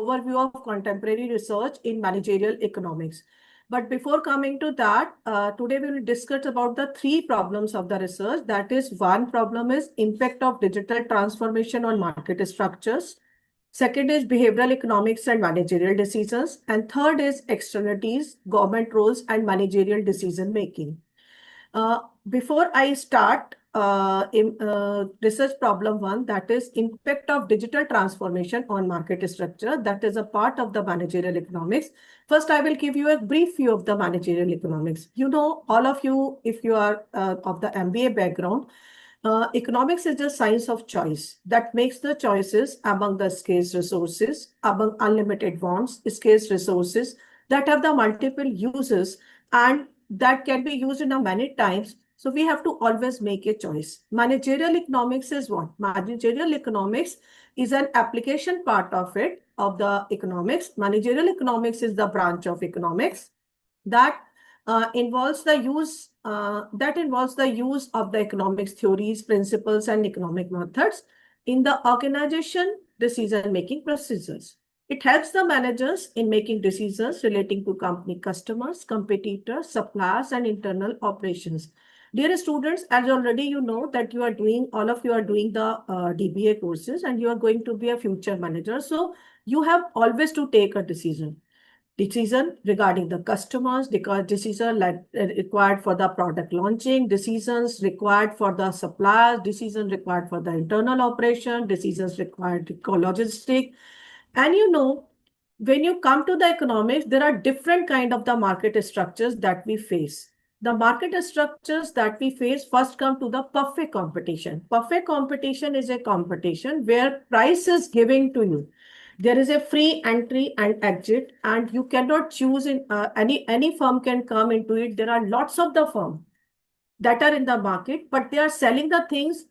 overview of contemporary research in managerial economics. But before coming to that, today we will discuss about the three problems of the research. That is, one problem is impact of digital transformation on market structures. Second is behavioral economics and managerial decisions. And third is externalities, government roles, and managerial decision making. Before I start research problem one, that is impact of digital transformation on market structure, that is a part of the managerial economics. First, I will give you a brief view of the managerial economics. You know, all of you, if you are of the MBA background, economics is the science of choice that makes the choices among the scarce resources, among unlimited wants, scarce resources that have the multiple uses and that can be used in a many times. So we have to always make a choice. Managerial economics is what? Managerial economics is an application part of it, of the economics. Managerial economics is the branch of economics that involves the use of the economics theories, principles, and economic methods in the organization decision-making procedures. It helps the managers in making decisions relating to company customers, competitors, suppliers, and internal operations. Dear students, as already you know that all of you are doing the DBA courses and you are going to be a future manager. So you have always to take a decision regarding the customers, decision required for the product launching, decisions required for the suppliers, decisions required for the internal operation, decisions required for logistics. And you know, when you come to the economics, there are different kind of the market structures that we face. The market structures that we face first come to the perfect competition. Perfect competition is a competition where price is given to you. There is a free entry and exit, and you cannot choose in any firm can come into it. There are lots of the firms that are in the market, but they are selling the things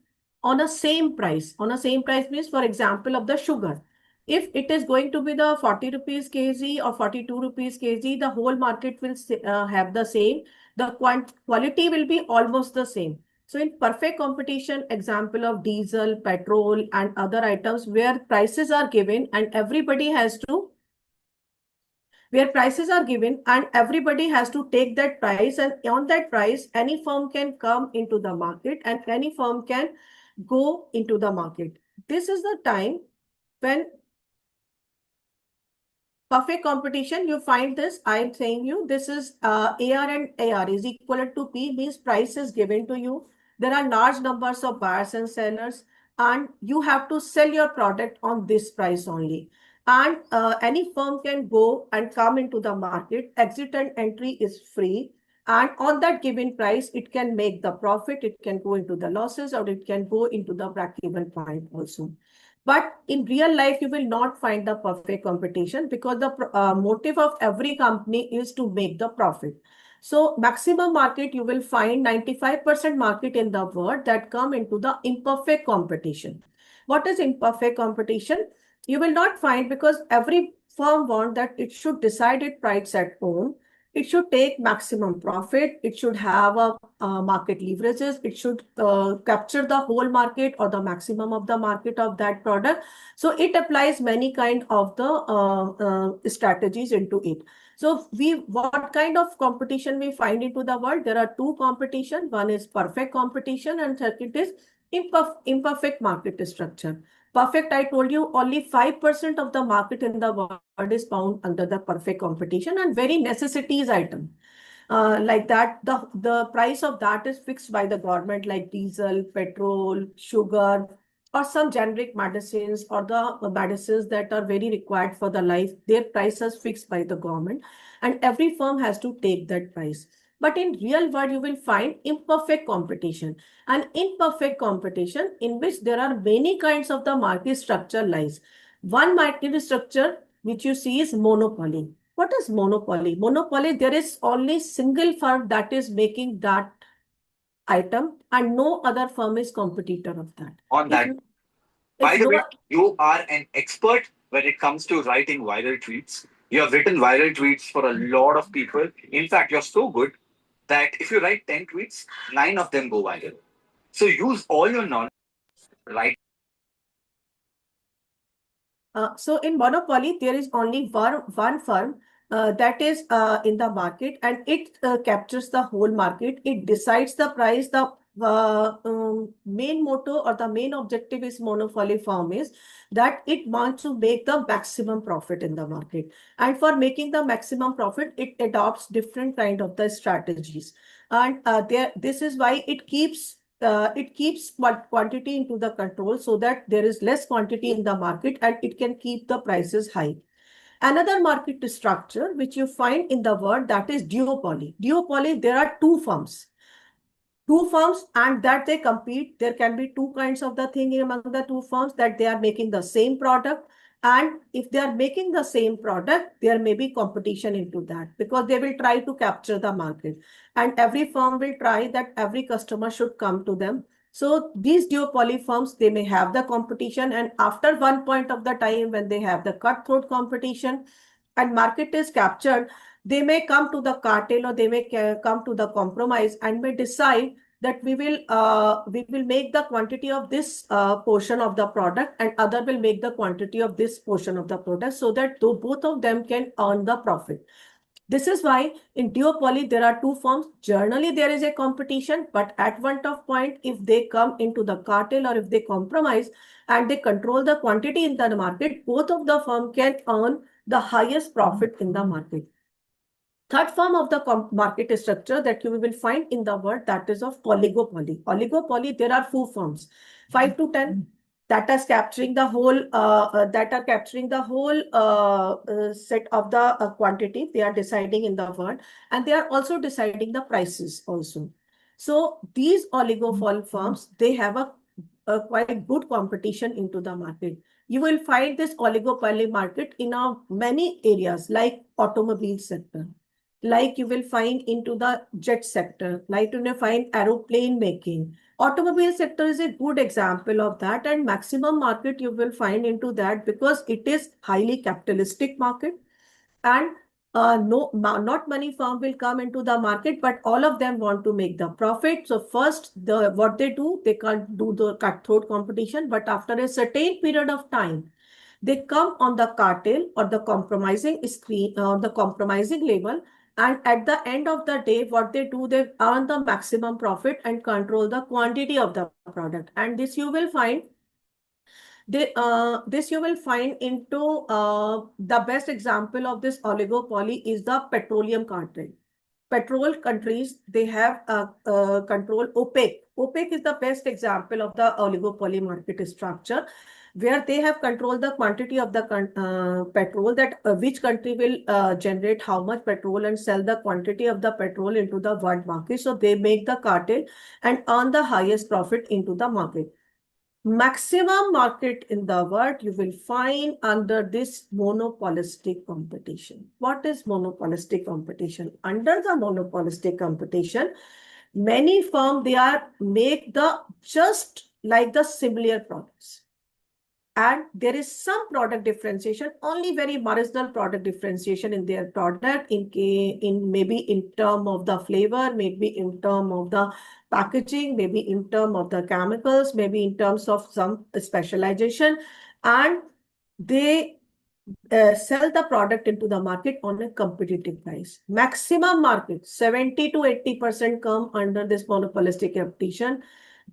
on a same price. On a same price means, for example, of the sugar. If it is going to be the 40 rupees kg or 42 rupees kg, the whole market will have the same. The quality will be almost the same. So in perfect competition, example of diesel, petrol, and other items where prices are given and everybody has to take that price, and on that price, any firm can come into the market and any firm can go into the market. This is the time when perfect competition, you find this, I'm saying you, this is AR and AR is equal to P, means price is given to you. There are large numbers of buyers and sellers, and you have to sell your product on this price only. And any firm can go and come into the market. Exit and entry is free. And on that given price, it can make the profit, it can go into the losses, or it can go into the break-even point also. But in real life, you will not find the perfect competition because the motive of every company is to make the profit. So maximum market, you will find 95% market in the world that come into the imperfect competition. What is imperfect competition? You will not find, because every firm wants that it should decide its price at home. It should take maximum profit. It should have a market leverages. It should capture the whole market or the maximum of the market of that product. So it applies many kind of the strategies into it. So what kind of competition we find into the world? There are two competition. One is perfect competition and second is imperfect market structure. Perfect, I told you, only 5% of the market in the world is found under the perfect competition and very necessities item. Like that, the price of that is fixed by the government, like diesel, petrol, sugar, or some generic medicines, or the medicines that are very required for the life. Their price is fixed by the government, and every firm has to take that price. But in real world, you will find imperfect competition. An imperfect competition in which there are many kinds of the market structure lies. One market structure which you see is monopoly. What is monopoly? Monopoly, there is only single firm that is making that item and no other firm is competitor of that. On that, by the way, you are an expert when it comes to writing viral tweets. You have written viral tweets for a lot of people. In fact, you're so good that if you write 10 tweets, 9 of them go viral. So use all your knowledge, right? So in monopoly, there is only one firm that is in the market, and it captures the whole market. It decides the price. The main motto or the main objective is monopoly firm is that it wants to make the maximum profit in the market. And for making the maximum profit, it adopts different kind of the strategies. And this is why it keeps quantity into the control so that there is less quantity in the market and it can keep the prices high. Another market structure which you find in the world, that is duopoly. Duopoly, there are two firms and that they compete. There can be two kinds of the thing among the two firms, that they are making the same product. And if they are making the same product, there may be competition into that because they will try to capture the market. And every firm will try that every customer should come to them. So these duopoly firms, they may have the competition. And after one point of the time, when they have the cutthroat competition and market is captured, they may come to the cartel or they may come to the compromise and may decide that we will make the quantity of this portion of the product and other will make the quantity of this portion of the product, so that both of them can earn the profit. This is why in duopoly there are two firms. Generally there is a competition, but at one tough point, if they come into the cartel or if they compromise and they control the quantity in the market, both of the firm can earn the highest profit in the market. Third form of the market structure that you will find in the world, that is of oligopoly. Oligopoly, there are four firms, 5 to 10, that are capturing the whole set of the quantity. They are deciding in the world, and they are also deciding the prices also. So these oligopoly firms, they have a quite good competition into the market. You will find this oligopoly market in many areas like automobile sector, like you will find into the jet sector, like you will find aeroplane making. Automobile sector is a good example of that, and maximum market you will find into that because it is highly capitalistic market. And not many firm will come into the market, but all of them want to make the profit. So first, what they do, they can't do the cutthroat competition, but after a certain period of time, they come on the cartel or the compromising screen, the compromising level. And at the end of the day, what they do, they earn the maximum profit and control the quantity of the product. And this you will find into the best example of this oligopoly is the petroleum cartel. Petrol countries, they have control. OPEC. OPEC is the best example of the oligopoly market structure, where they have controlled the quantity of the petrol, that which country will generate how much petrol and sell the quantity of the petrol into the world market. So they make the cartel and earn the highest profit into the market. Maximum market in the world you will find under this monopolistic competition. What is monopolistic competition? Under the monopolistic competition, many firms, they are make the just like the similar products. And there is some product differentiation, only very marginal product differentiation in their product, in maybe in term of the flavor, maybe in term of the packaging, maybe in term of the chemicals, maybe in terms of some specialization, and they sell the product into the market on a competitive price. Maximum market, 70 to 80% come under this monopolistic competition.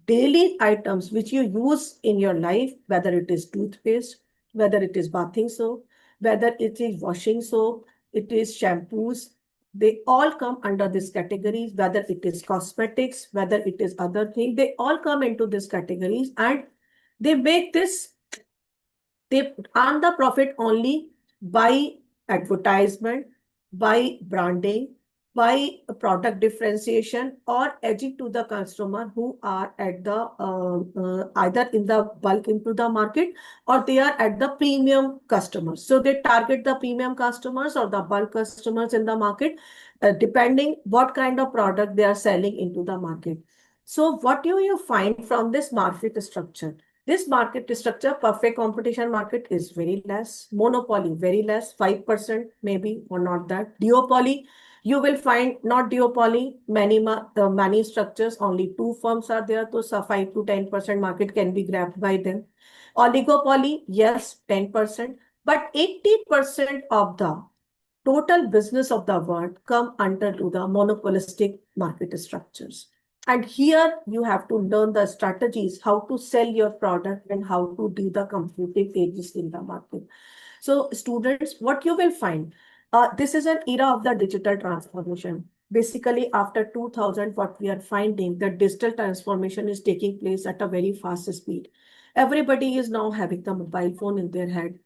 Daily items which you use in your life, whether it is toothpaste, whether it is bathing soap, whether it is washing soap, it is shampoos, they all come under this categories, whether it is cosmetics, whether it is other thing, they all come into this categories, and they make this, they earn the profit only by advertisement, by branding, by product differentiation, or edging to the customer who are at the either in the bulk into the market, or they are at the premium customers. So they target the premium customers or the bulk customers in the market, depending what kind of product they are selling into the market. So what do you find from this market structure? This market structure, perfect competition market is very less. Monopoly, very less, 5% maybe, or not that. Duopoly, you will find not duopoly, many structures, only two firms are there, so 5 to 10% market can be grabbed by them. Oligopoly, yes, 10%, but 80% of the total business of the world come under to the monopolistic market structures. And here you have to learn the strategies, how to sell your product and how to do the competing edges in the market. So students, what you will find, this is an era of the digital transformation. Basically, after 2000, what we are finding, that digital transformation is taking place at a very fast speed. Everybody is now having the mobile phone in their hand.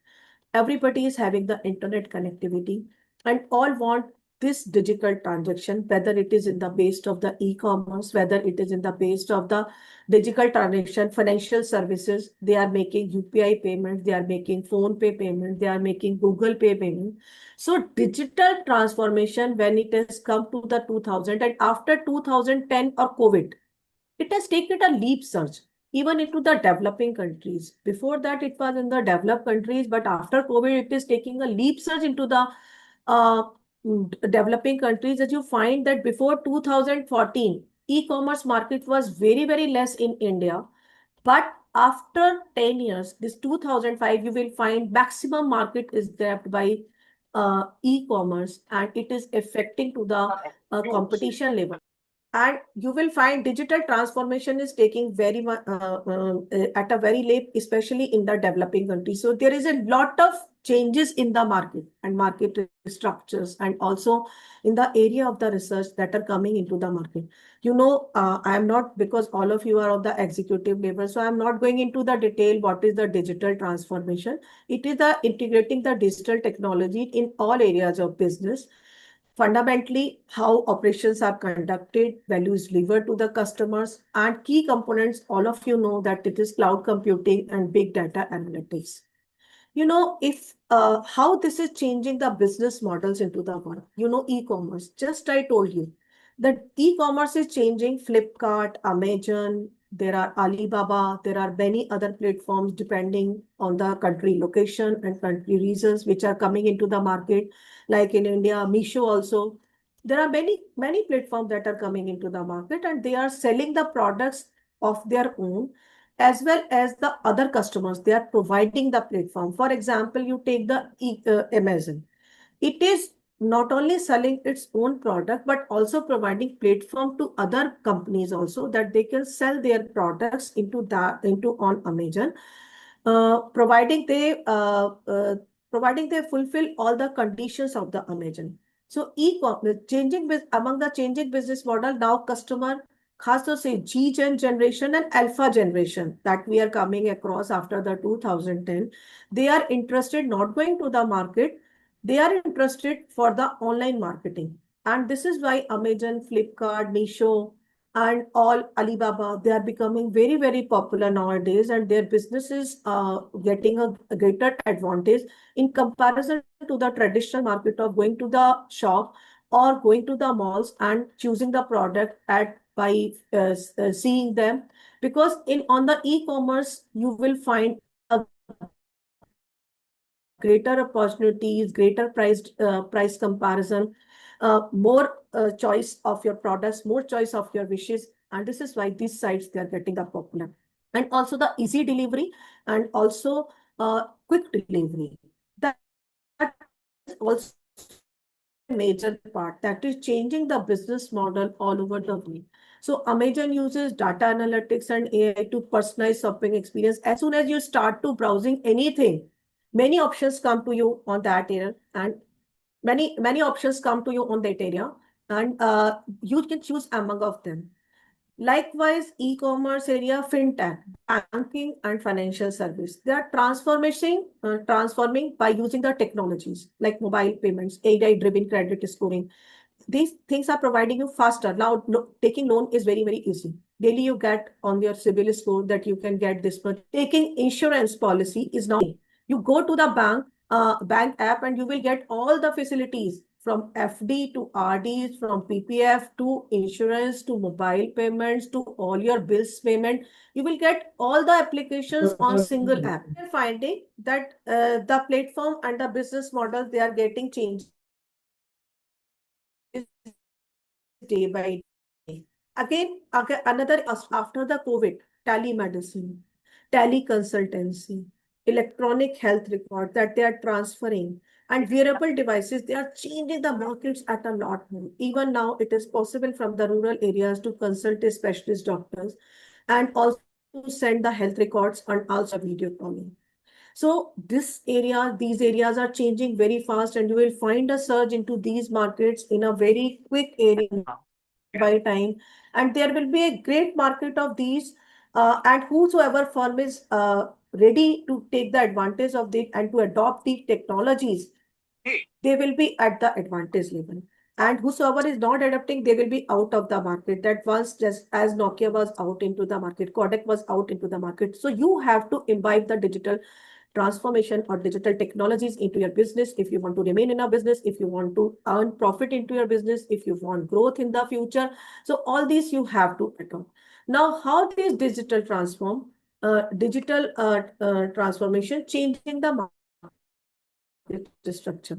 Everybody is having the internet connectivity and all want this digital transaction, whether it is in the base of the e-commerce, whether it is in the base of the digital transaction, financial services, they are making UPI payments, they are making phone pay payments, they are making Google Pay payment. So digital transformation, when it has come to the 2000 and after 2010 or COVID, it has taken a leap surge even into the developing countries. Before that, it was in the developed countries, but after COVID, it is taking a leap surge into the uh, developing countries. As you find that before 2014, e-commerce market was very, very less in India. But after 10 years, this 2005, you will find maximum market is grabbed by e-commerce and it is affecting to the competition level. And you will find digital transformation is taking very much at a very late, especially in the developing countries. So there is a lot of changes in the market and market structures, and also in the area of the research that are coming into the market. I am not, because all of you are of the executive level, so I am not going into the detail what is the digital transformation. It is the integrating the digital technology in all areas of business. Fundamentally, how operations are conducted, values delivered to the customers, and key components, all of you know that it is cloud computing and big data analytics. If how this is changing the business models into the world. E-commerce, just I told you that e-commerce is changing. Flipkart, Amazon, there are Alibaba, there are many other platforms depending on the country location and country reasons which are coming into the market. Like in India, Misho also. There are many platforms that are coming into the market and they are selling the products of their own, as well as the other customers. They are providing the platform. For example, you take the Amazon. It is not only selling its own product, but also providing platform to other companies also, that they can sell their products into on Amazon, providing they fulfill all the conditions of the Amazon. So e-commerce changing among the changing business model now, customer खास तौर से G-Gen generation and Alpha generation that we are coming across after the 2010, they are interested not going to the market, they are interested for the online marketing. And this is why Amazon, Flipkart, Misho, and all Alibaba, they are becoming very, very popular nowadays, and their business is getting a greater advantage in comparison to the traditional market of going to the shop or going to the malls and choosing the product at by seeing them. Because in on the e-commerce, you will find a greater opportunities, greater price comparison, more choice of your products, more choice of your wishes. And this is why these sites, they are getting the popular. And also the easy delivery and also quick delivery. That is also a major part that is changing the business model all over the world. So Amazon uses data analytics and AI to personalize shopping experience. As soon as you start to browsing anything, many options come to you on that area, and many options come to you on that area, and you can choose among of them. Likewise, e-commerce area, fintech, banking, and financial service. They are transforming by using the technologies like mobile payments, AI-driven credit scoring. These things are providing you faster. Now, taking loan is very, very easy. Daily you get on your CIBIL score that you can get this much. Taking insurance policy is now, you go to the bank app and you will get all the facilities from FD to RDs, from PPF to insurance to mobile payments to all your bills payment. You will get all the applications on single app. We're finding that the platform and the business model, they are getting changes day by day. Again, another after the COVID, telemedicine. teleconsultancy, electronic health record that they are transferring, and wearable devices, they are changing the markets at a lot more. Even now, it is possible from the rural areas to consult a specialist doctors and also to send the health records and also video calling. So these areas are changing very fast, and you will find a surge into these markets in a very quick area by time. And there will be a great market of these, and whosoever firm is ready to take the advantage of it and to adopt the technologies, they will be at the advantage level. And whosoever is not adapting, they will be out of the market. That once, just as Nokia was out into the market, Kodak was out into the market. So you have to imbibe the digital transformation or digital technologies into your business if you want to remain in a business, if you want to earn profit into your business, if you want growth in the future. So all these you have to adopt. Now, how this digital transformation changing the market structure?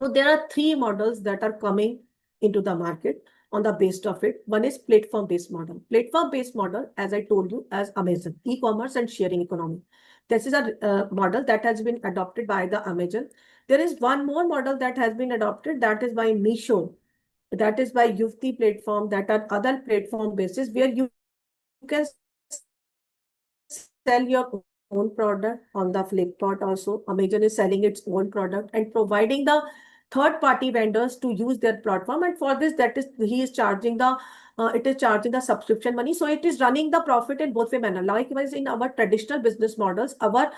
There are three models that are coming into the market on the base of it. One is platform-based model. Platform-based model, as I told you, as Amazon, e-commerce and sharing economy. This is a model that has been adopted by the Amazon. There is one more model that has been adopted, that is by Meesho, that is by Yufti platform, that are other platform basis where you can sell your own product on the Flipkart also. Amazon is selling its own product and providing the third party vendors to use their platform, and for this, that is he is charging the it is charging the subscription money. So it is running the profit in both way manner. Likewise, in our traditional business models, our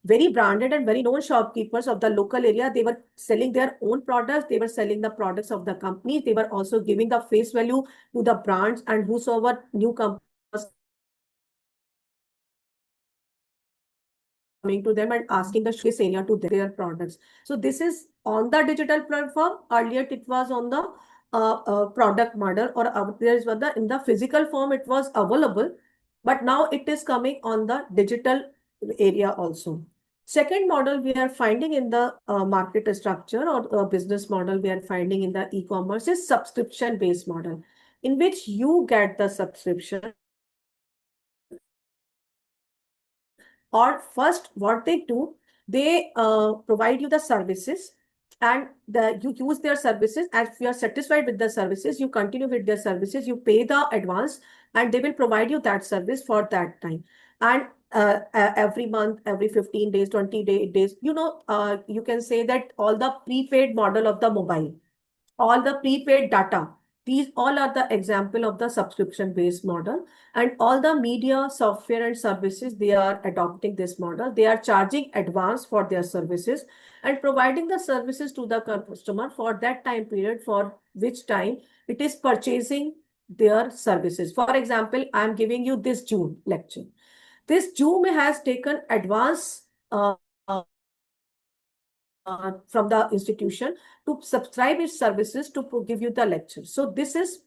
very branded and very known shopkeepers of the local area, they were selling their own products, they were selling the products of the companies, they were also giving the face value to the brands, and whosoever new companies are coming to them and asking the showcase area to their products. So this is on the digital platform. Earlier it was on the product model, or there is whether in the physical form it was available, but now it is coming on the digital area also. Second model we are finding in the market structure or business model we are finding in the e-commerce is subscription-based model, in which you get the subscription. Or first, what they do, they provide you the services, and you use their services, and you use their services. As if you are satisfied with the services, you continue with their services, you pay the advance, and they will provide you that service for that time. And every month, every 15 days, 20 days, you can say that all the prepaid model of the mobile, all the prepaid data, these all are the example of the subscription based model. And all the media software and services, they are adopting this model. They are charging advance for their services and providing the services to the customer for that time period for which time it is purchasing their services. For example, I am giving you this June lecture. This Zoom has taken advance from the institution to subscribe its services to give you the lecture. So this is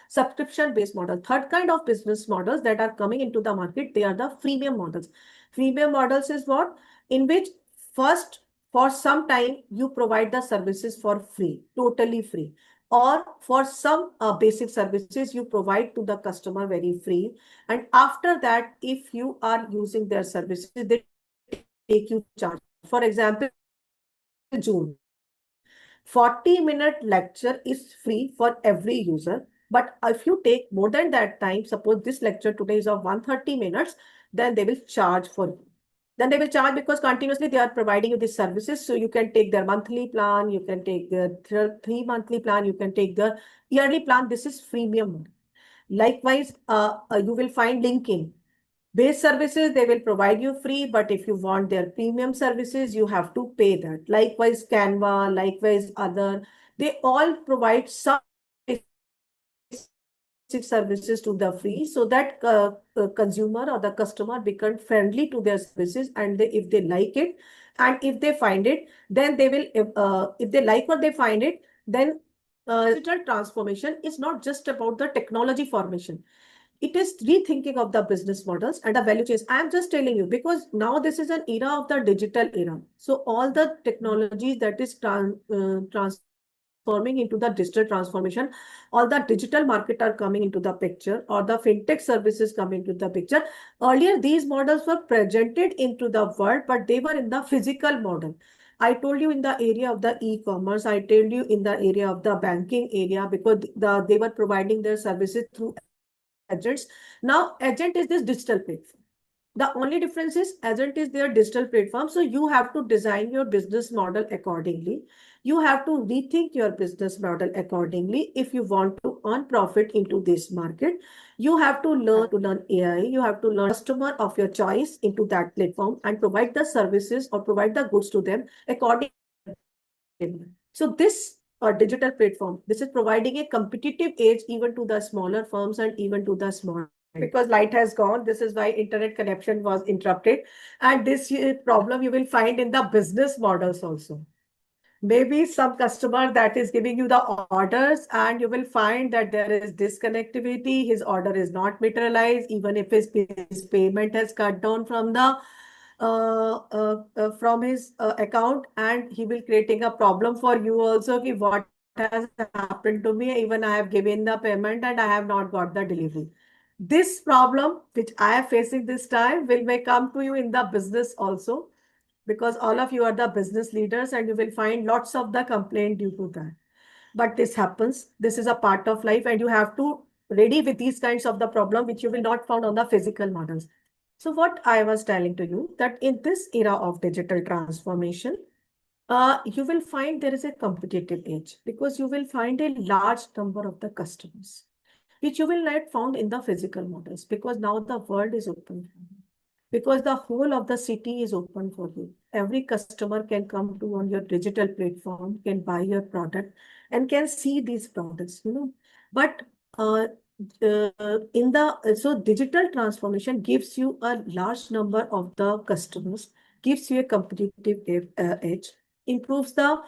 subscription based model. Third kind of business models that are coming into the market, they are the freemium models. Freemium models is what? In which first, for some time you provide the services for free, totally free, or for some basic services you provide to the customer very free. And after that, if you are using their services, they take you charge. For example, Zoom, 40-minute lecture is free for every user. But if you take more than that time, suppose this lecture today is of 130 minutes, then they will charge for you. Then they will charge because continuously they are providing you these services. So you can take their monthly plan, you can take their three monthly plan, you can take the yearly plan. This is freemium. Likewise, you will find LinkedIn. Base services, they will provide you free, but if you want their premium services, you have to pay that. Likewise, Canva, likewise, other, they all provide some basic services to the free so that consumer or the customer become friendly to their services, and if they like it, and if they find it, then they will, if they like what they find it, then digital transformation is not just about the technology formation. It is rethinking of the business models and the value chains. I am just telling you because now this is an era of the digital era. So all the technologies that is transforming transforming into the digital transformation. All the digital market are coming into the picture, or the fintech services coming into the picture. Earlier, these models were presented into the world, but they were in the physical model. I told you in the area of the e-commerce, I told you in the area of the banking area, because they were providing their services through agents. Now, agent is this digital platform. The only difference is agent is their digital platform. So you have to design your business model accordingly. You have to rethink your business model accordingly. If you want to earn profit into this market, you have to learn AI. You have to learn customer of your choice into that platform and provide the services or provide the goods to them according to their demand. So this digital platform, this is providing a competitive edge even to the smaller firms and even to the small, because light has gone. This is why internet connection was interrupted. And this problem you will find in the business models also. Maybe some customer that is giving you the orders, and you will find that there is disconnectivity. His order is not materialized, even if his payment has cut down from the from his account, and he will creating a problem for you also. Ki what has happened to me? Even I have given the payment and I have not got the delivery. This problem, which I am facing this time, may come to you in the business also, because all of you are the business leaders and you will find lots of the complaint due to that. But this happens. This is a part of life, and you have to ready with these kinds of the problem which you will not found on the physical models. So what I was telling to you, that in this era of digital transformation, you will find there is a competitive edge, because you will find a large number of the customers, which you will not found in the physical models, because now the world is open for you. Because the whole of the city is open for you. Every customer can come to on your digital platform, can buy your product, and can see these products, But uh, in the so digital transformation gives you a large number of the customers, gives you a competitive edge, improves the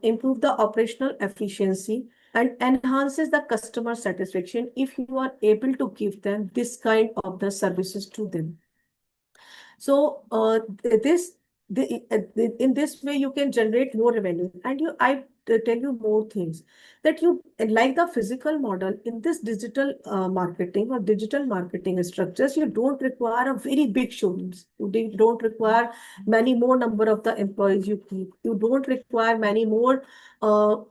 improve the operational efficiency, and enhances the customer satisfaction if you are able to give them this kind of the services to them. So in this way you can generate more revenue. And I tell you more things, that you like the physical model. In this digital marketing or digital marketing structures, you don't require a very big showrooms. You don't require many more number of the employees you keep. You don't require many more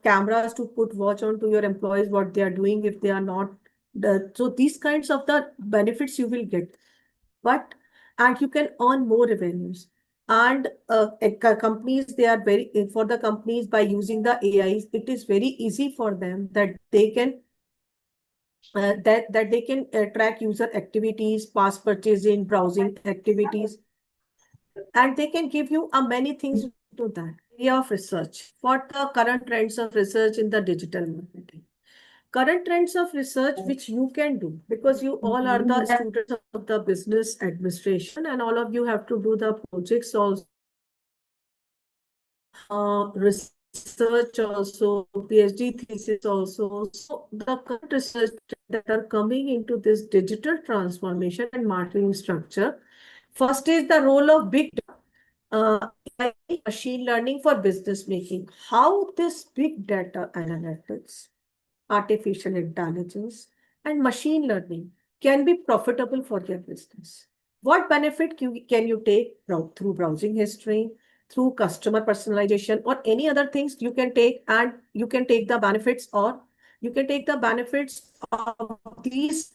cameras to put watch on to your employees what they are doing if they are not. So these kinds of the benefits you will get, but and you can earn more revenues. And companies, they are very, for the companies, by using the AIs, it is very easy for them that they can that they can track user activities, past purchasing, browsing activities, and they can give you many things to that. Area of research. What the current trends of research in the digital marketing? Current trends of research which you can do, because you all are the students of the business administration, and all of you have to do the projects also, research also, PhD thesis also. So the current research that are coming into this digital transformation and marketing structure, first is the role of big data, AI, machine learning for business making. How this big data analytics, artificial intelligence, and machine learning can be profitable for your business. What benefit can you take through browsing history, through customer personalization, or any other things you can take, and you can take the benefits, or you can take the benefits of these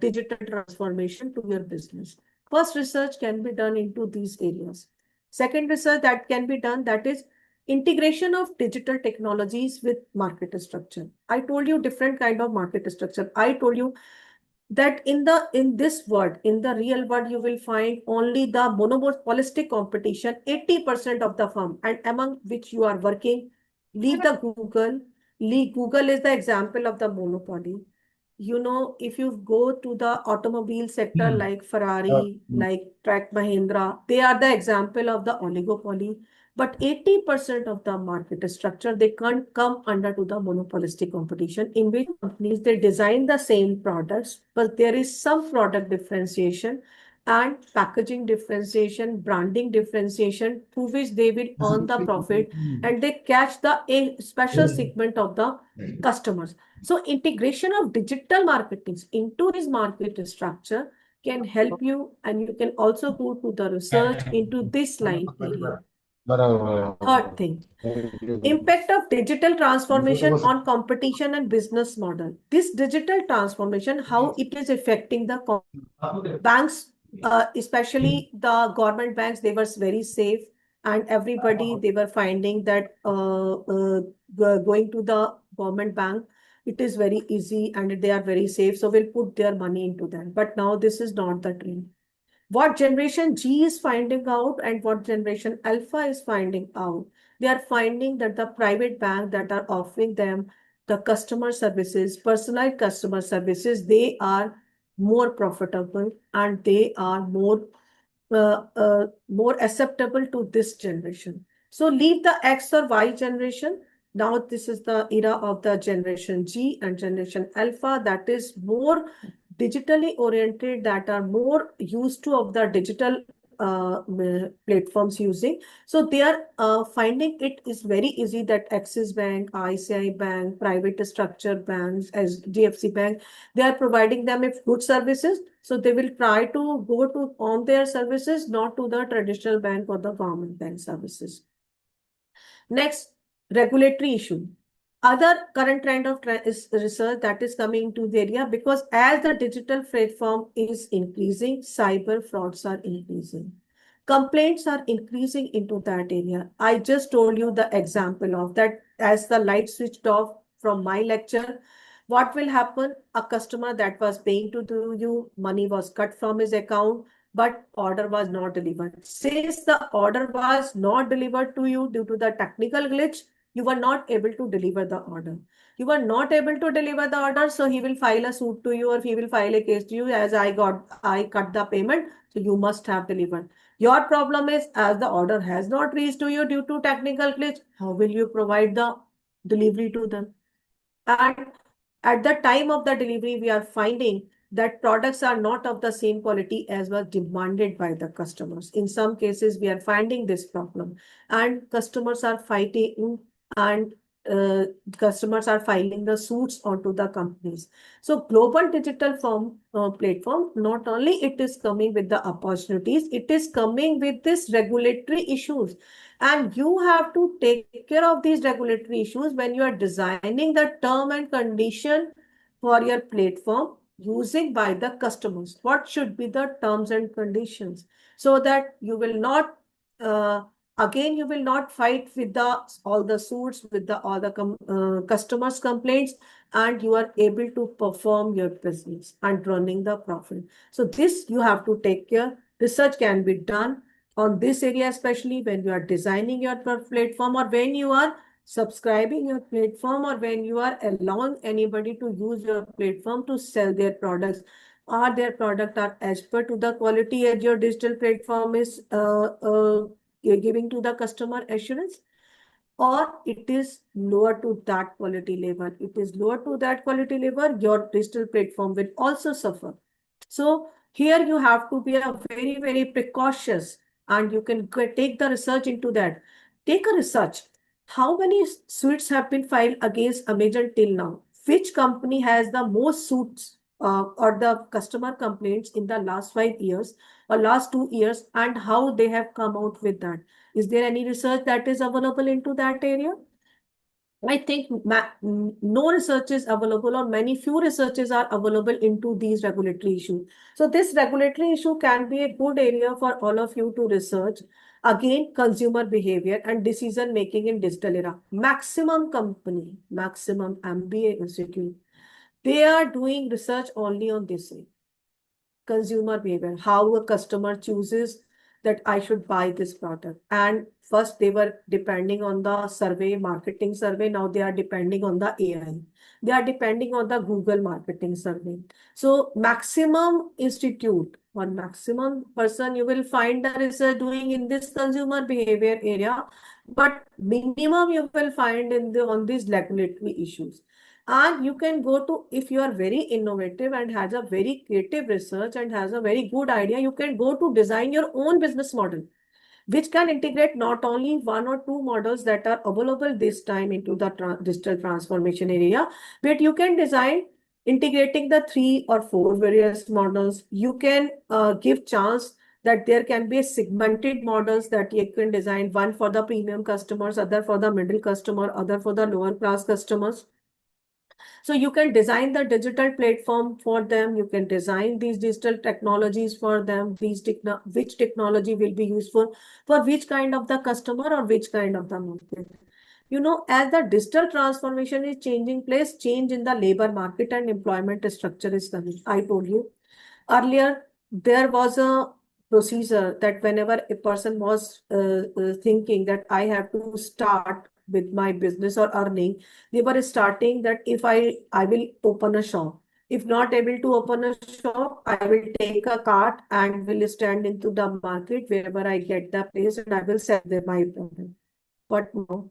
digital transformation to your business. First, research can be done into these areas. Second, research that can be done, that is integration of digital technologies with market structure. I told you different kind of market structure. I told you that in this world, in the real world, you will find only the monopolistic competition. 80% of the firm, and among which you are working, leave the Google. Google is the example of the monopoly. If you go to the automobile sector like Ferrari, like Track Mahindra, they are the example of the oligopoly. But 80% of the market structure, they can't come under to the monopolistic competition, in which companies, they design the same products, but there is some product differentiation, and packaging differentiation, branding differentiation, through which they will earn the profit and they catch the a special segment of the customers. So integration of digital marketing into his market structure can help you, and you can also go to the research into this line area. Third thing, impact of digital transformation on competition and business model. This digital transformation, how it is affecting the banks, especially the government banks, they were very safe, and everybody, they were finding that going to the government bank, it is very easy and they are very safe, so we'll put their money into them. But now this is not the trend. What generation G is finding out and what generation Alpha is finding out, they are finding that the private bank that are offering them the customer services, personalized customer services, they are more profitable and they are more acceptable to this generation. So leave the X or Y generation. Now this is the era of the generation G and generation Alpha that is more digitally oriented, that are more used to of the digital platforms using. So they are finding it is very easy that Axis Bank, ICI Bank, private structure banks, as DFC Bank, they are providing them with good services. So they will try to go to on their services, not to the traditional bank or the government bank services. Next, regulatory issue. Other current trend of is research that is coming to the area, because as the digital platform is increasing, cyber frauds are increasing. Complaints are increasing into that area. I just told you the example of that. As the light switched off from my lecture, what will happen? A customer that was paying to you, money was cut from his account, but order was not delivered. Since the order was not delivered to you due to the technical glitch, you were not able to deliver the order. You were not able to deliver the order, so he will file a suit to you or he will file a case to you as I cut the payment, so you must have delivered. Your problem is, as the order has not reached to you due to technical glitch, how will you provide the delivery to them? And at the time of the delivery, we are finding that products are not of the same quality as was demanded by the customers. In some cases, we are finding this problem, and customers are fighting, and customers are filing the suits onto the companies. So global digital platform, not only it is coming with the opportunities, it is coming with this regulatory issues. And you have to take care of these regulatory issues when you are designing the term and condition for your platform using by the customers. What should be the terms and conditions, so that you will not again, you will not fight with all the suits, with all the customers complaints, and you are able to perform your business and running the profit. So this you have to take care. Research can be done on this area, especially when you are designing your platform, or when you are subscribing your platform, or when you are allowing anybody to use your platform to sell their products. Are their product are as per to the quality as your digital platform is giving to the customer assurance, or it is lower to that quality level. It is lower to that quality level, your digital platform will also suffer. So here you have to be a very, very precautious, and you can take the research into that. Take a research. How many suits have been filed against Amazon till now? Which company has the most suits or the customer complaints in the last 5 years or last 2 years, and how they have come out with that? Is there any research that is available into that area? I think no research is available, or many few researches are available into these regulatory issues. So this regulatory issue can be a good area for all of you to research. Again, consumer behavior and decision making in digital era. Maximum company, maximum MBA institute, they are doing research only on this area. Consumer behavior, how a customer chooses that I should buy this product. And first they were depending on the survey, marketing survey. Now they are depending on the AI. They are depending on the Google marketing survey. So maximum institute or maximum person you will find the research doing in this consumer behavior area, but minimum you will find in on these regulatory issues. And you can go to, if you are very innovative and has a very creative research and has a very good idea, you can go to design your own business model, which can integrate not only one or two models that are available this time into the digital transformation area, but you can design integrating the three or four various models. You can give chance that there can be segmented models that you can design, one for the premium customers, other for the middle customer, other for the lower class customers. So you can design the digital platform for them. You can design these digital technologies for them. Which technology will be useful for which kind of the customer or which kind of the market. As the digital transformation is changing place, change in the labor market and employment structure is coming. I told you earlier, there was a procedure that whenever a person was thinking that I have to start with my business or earning, they were starting that if I will open a shop. If not able to open a shop, I will take a cart and will stand into the market wherever I get the place and I will sell my product. But no,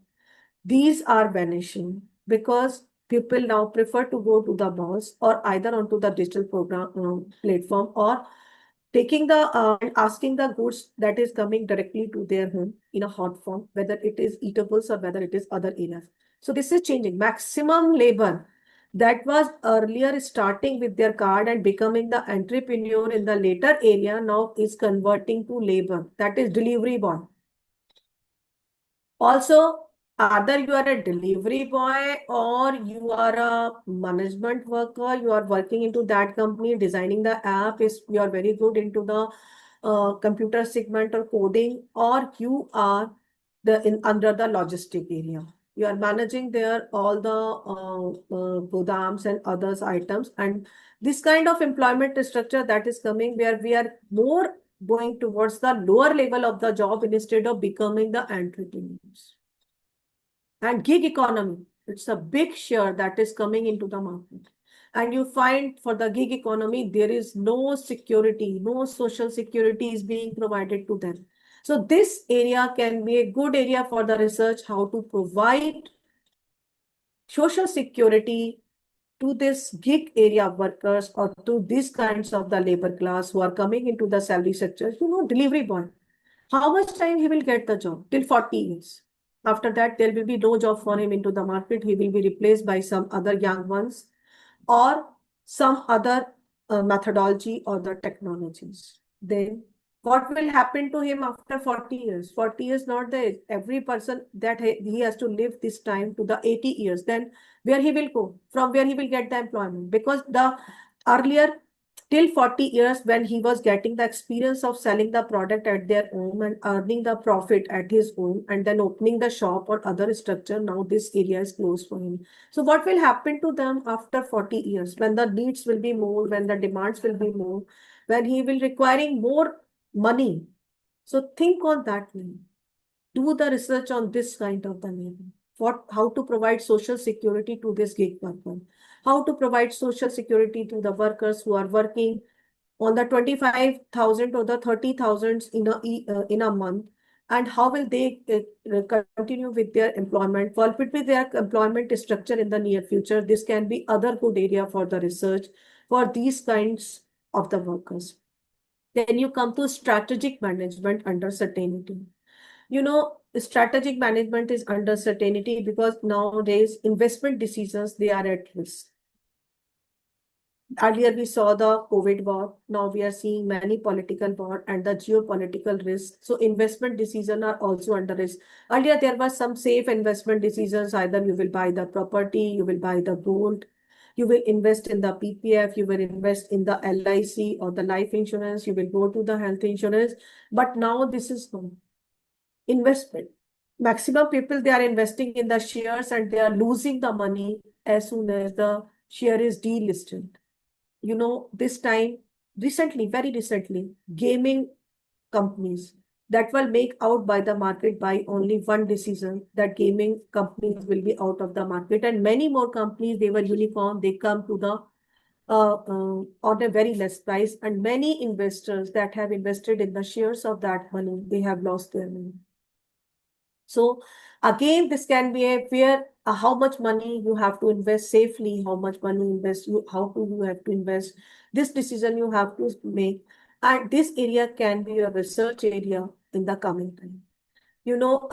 these are vanishing because people now prefer to go to the malls or either onto the digital program platform or taking the and asking the goods that is coming directly to their home in a hot form, whether it is eatables or whether it is other areas. So this is changing. Maximum labor that was earlier starting with their card and becoming the entrepreneur in the later area now is converting to labor, that is delivery boy. Also, either you are a delivery boy or you are a management worker, you are working into that company, designing the app, is you are very good into the computer segment or coding, or you are under the logistic area. You are managing there all the godams and others items. And this kind of employment structure that is coming where we are more going towards the lower level of the job instead of becoming the entrepreneurs. And gig economy, it's a big share that is coming into the market. And you find for the gig economy, there is no security, no social security is being provided to them. So this area can be a good area for the research, how to provide social security to this gig area workers or to these kinds of the labor class who are coming into the salary sector, delivery boy. How much time he will get the job? Till 40 years. After that, there will be no job for him into the market. He will be replaced by some other young ones or some other methodology or the technologies. Then what will happen to him after 40 years? 40 years, not the age. Every person that he has to live this time to the 80 years. Then where he will go? From where he will get the employment? Because the earlier till 40 years when he was getting the experience of selling the product at their home and earning the profit at his home and then opening the shop or other structure, now this area is closed for him. So what will happen to them after 40 years when the needs will be more, when the demands will be more, when he will requiring more money? So think on that way. Do the research on this kind of the level. How to provide social security to this gig worker, how to provide social security to the workers who are working on the 25,000 or the 30,000 in a month, and how will they continue with their employment, what will be their employment structure in the near future. This can be other good area for the research for these kinds of the workers. Then you come to strategic management under certainty. Strategic management is under certainty because nowadays investment decisions, they are at risk. Earlier we saw the COVID war. Now we are seeing many political war and the geopolitical risk. So investment decisions are also under risk. Earlier there were some safe investment decisions. Either you will buy the property, you will buy the gold, you will invest in the PPF, you will invest in the LIC or the life insurance, you will go to the health insurance. But now this is no investment. Maximum people, they are investing in the shares and they are losing the money as soon as the share is delisted. This time, very recently, gaming companies that will make out by the market by only one decision that gaming companies will be out of the market, and many more companies, they were unicorn, they come to the on a very less price, and many investors that have invested in the shares of that money, they have lost their money. So again, this can be a where how much money you have to invest safely, how much money invest you, how to you have to invest. This decision you have to make. And this area can be a research area in the coming time.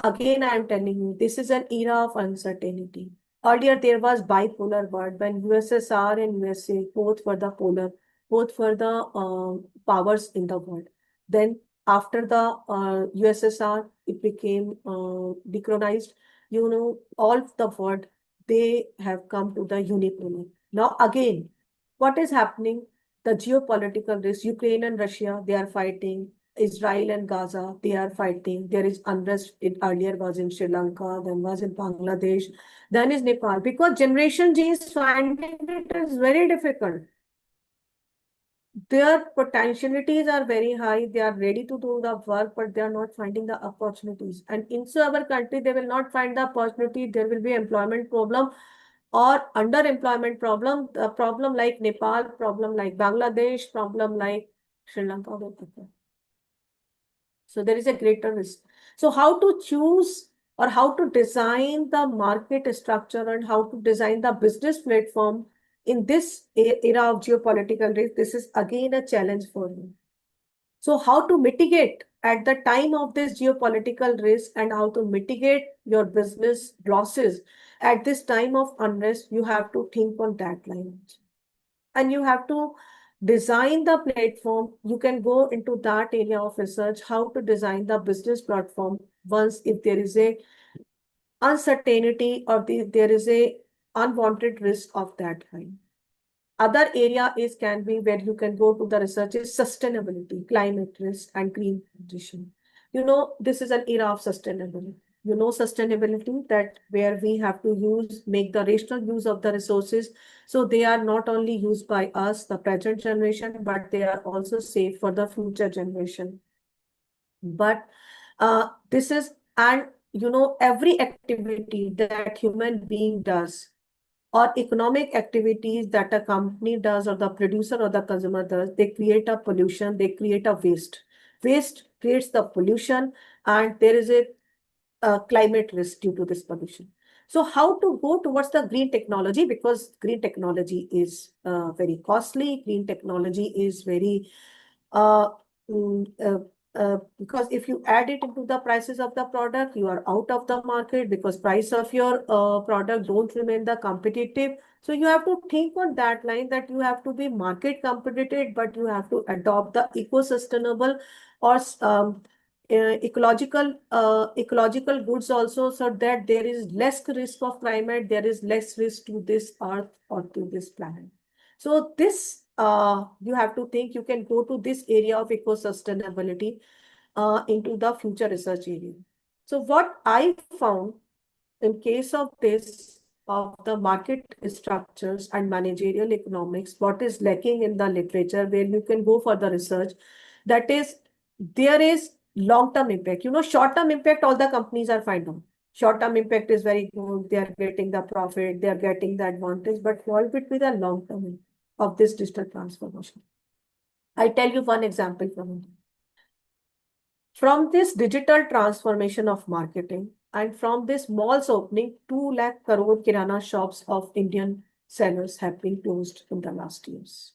Again, I am telling you, this is an era of uncertainty. Earlier, there was bipolar world when USSR and USA both were the polar, both were the powers in the world. Then, after the USSR, it became decolonized. All the world, they have come to the unipolar. Now, again, what is happening? The geopolitical risk, Ukraine and Russia, they are fighting. Israel and Gaza, they are fighting. There is unrest. It earlier was in Sri Lanka, then was in Bangladesh, then is Nepal. Because Generation G is finding it is very difficult. Their potentialities are very high. They are ready to do the work, but they are not finding the opportunities. And in our country, they will not find the opportunity. There will be employment problem or underemployment problem, a problem like Nepal, problem like Bangladesh, problem like Sri Lanka. So there is a greater risk. So how to choose or how to design the market structure and how to design the business platform in this era of geopolitical risk, this is again a challenge for you. So how to mitigate at the time of this geopolitical risk and how to mitigate your business losses at this time of unrest, you have to think on that line. And you have to design the platform. You can go into that area of research, how to design the business platform once if there is a uncertainty or there is a unwanted risk of that kind. Other area is can be where you can go to the research is sustainability, climate risk, and green transition. This is an era of sustainability. Sustainability that where we have to make the rational use of the resources. So they are not only used by us, the present generation, but they are also safe for the future generation. But this is, and every activity that human being does or economic activities that a company does or the producer or the consumer does, they create a pollution, they create a waste. Waste creates the pollution and there is a climate risk due to this pollution. So how to go towards the green technology? Because green technology is very costly. Green technology is very uh, mm, because if you add it into the prices of the product, you are out of the market because price of your product don't remain the competitive. So you have to think on that line that you have to be market competitive, but you have to adopt the eco-sustainable or ecological goods also, so that there is less risk of climate, there is less risk to this earth or to this planet. So this you have to think you can go to this area of eco-sustainability into the future research area. So what I found in case of this, of the market structures and managerial economics, what is lacking in the literature where you can go for the research, that is, there is long-term impact. Short-term impact, all the companies are fine on. Short-term impact is very good. They are getting the profit, they are getting the advantage, but what will be the long-term of this digital transformation? I tell you one example from India. From this digital transformation of marketing and from this malls opening, 2 lakh crore kirana shops of Indian sellers have been closed in the last years.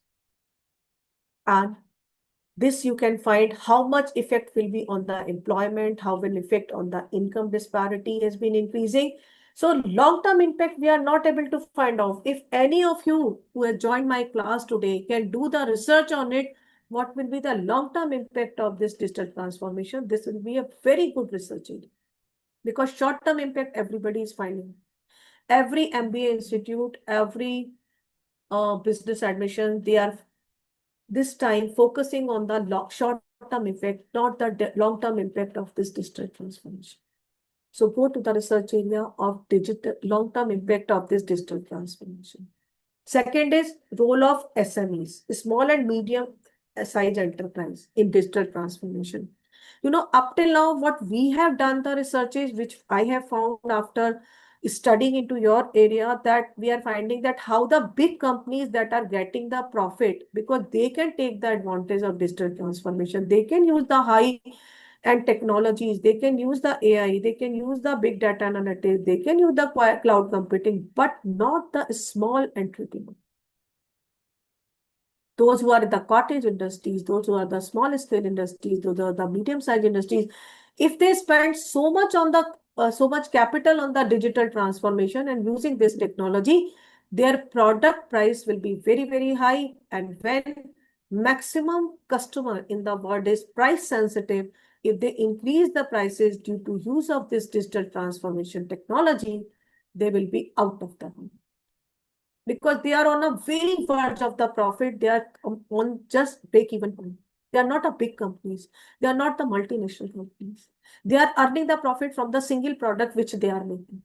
And this you can find how much effect will be on the employment, how will effect on the income disparity has been increasing. So long-term impact, we are not able to find out. If any of you who have joined my class today can do the research on it, what will be the long-term impact of this digital transformation? This will be a very good research area. Because short-term impact, everybody is finding. Every MBA institute, every business admission, they are this time focusing on the short-term effect, not the long-term impact of this digital transformation. So go to the research area of digital long-term impact of this digital transformation. Second is role of SMEs, small and medium size enterprise in digital transformation. Up till now, what we have done the researches, which I have found after studying into your area, that we are finding that how the big companies that are getting the profit because they can take the advantage of digital transformation. They can use the high and technologies. They can use the AI, they can use the big data analytics, they can use the cloud computing, but not the small entrepreneur. Those who are in the cottage industries, those who are the small scale industries, those are the medium sized industries, if they spend so much on the so much capital on the digital transformation and using this technology, their product price will be very, very high. And when maximum customer in the world is price sensitive, if they increase the prices due to use of this digital transformation technology, they will be out of the market because they are on a very verge of the profit. They are on just break-even point. They are not a big companies. They are not the multinational companies. They are earning the profit from the single product which they are making.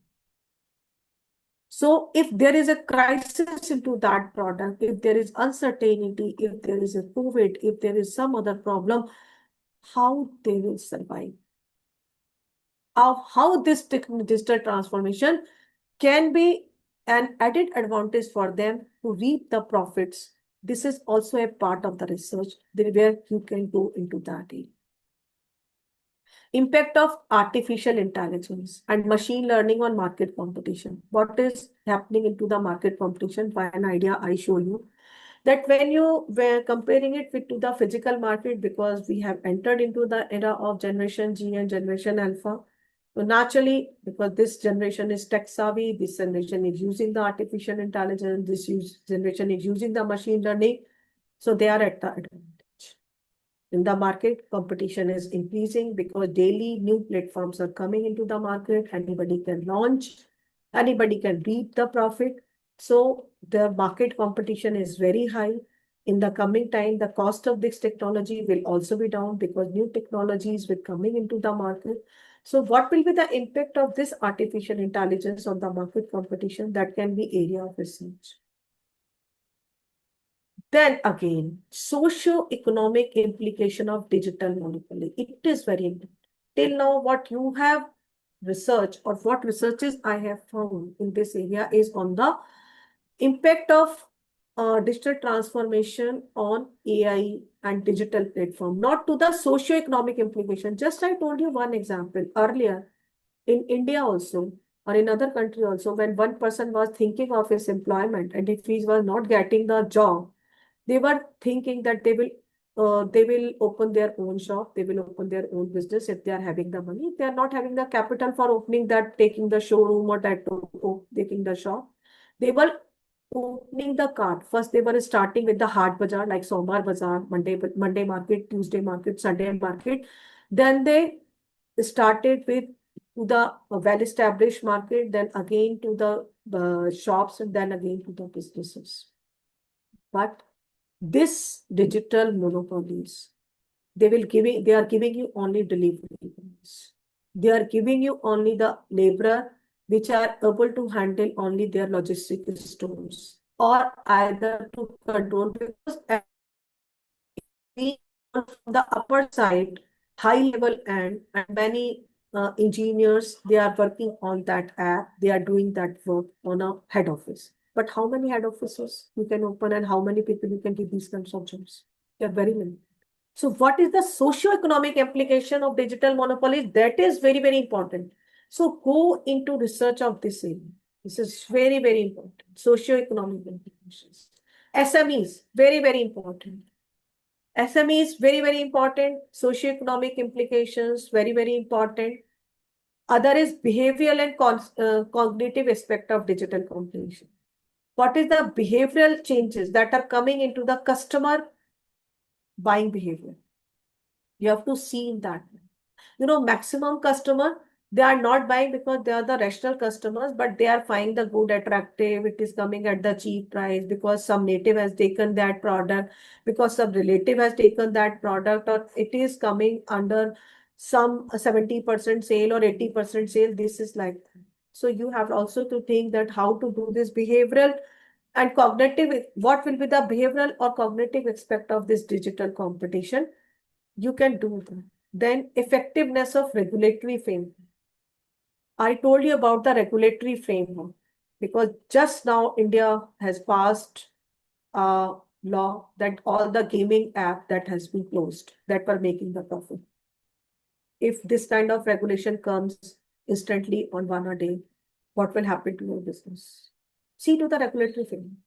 So if there is a crisis into that product, if there is uncertainty, if there is a COVID, if there is some other problem, how they will survive? How this digital transformation can be an added advantage for them to reap the profits. This is also a part of the research where you can go into that area. Impact of artificial intelligence and machine learning on market competition. What is happening into the market competition? One idea I show you that when you were comparing it with to the physical market, because we have entered into the era of generation G and generation Alpha. So naturally, because this generation is tech savvy, this generation is using the artificial intelligence, generation is using the machine learning. So they are at the advantage. In the market, competition is increasing because daily new platforms are coming into the market. Anybody can launch, anybody can reap the profit. So the market competition is very high. In the coming time, the cost of this technology will also be down because new technologies will coming into the market. So what will be the impact of this artificial intelligence on the market competition? That can be area of research. Then again, socio-economic implication of digital monopoly. It is very important. Till now, what you have researched or what researches I have found in this area is on the impact of digital transformation on AI and digital platform, not to the socio-economic implication. Just I told you one example earlier in India also, or in other country also, when one person was thinking of his employment and if he was not getting the job, they were thinking that they will open their own shop, they will open their own business if they are having the money. If they are not having the capital for opening that, taking the showroom or that taking the shop, they were opening the cart. First, they were starting with the hard bazaar like Sombar Bazaar, Monday market, Tuesday market, Sunday market. Then they started with the well-established market, then again to the shops, and then again to the businesses. But this digital monopolies, they are giving you only deliveries. They are giving you only the laborer which are able to handle only their logistic stores or either to control, because we on the upper side, high level and many engineers, they are working on that app. They are doing that work on a head office. But how many head offices you can open and how many people you can give these kinds of jobs? There are very many. So what is the socio-economic implication of digital monopolies? That is very, very important. So go into research of this area. This is very, very important. Socio-economic implications. SMEs, very, very important. SMEs, very, very important. Socio-economic implications, very, very important. Other is behavioral and cognitive aspect of digital competition. What is the behavioral changes that are coming into the customer buying behavior? You have to see in that. Maximum customer, they are not buying because they are the rational customers, but they are finding the good, attractive. It is coming at the cheap price because some native has taken that product, because some relative has taken that product, or it is coming under some 70% sale or 80% sale. This is like that. So you have also to think that how to do this behavioral and cognitive. What will be the behavioral or cognitive aspect of this digital competition? You can do that. Then effectiveness of regulatory framework. I told you about the regulatory framework because just now India has passed a law that all the gaming app that has been closed that were making the profit. if this kind of regulation comes instantly on one a day, what will happen to your business? See to the regulatory framework.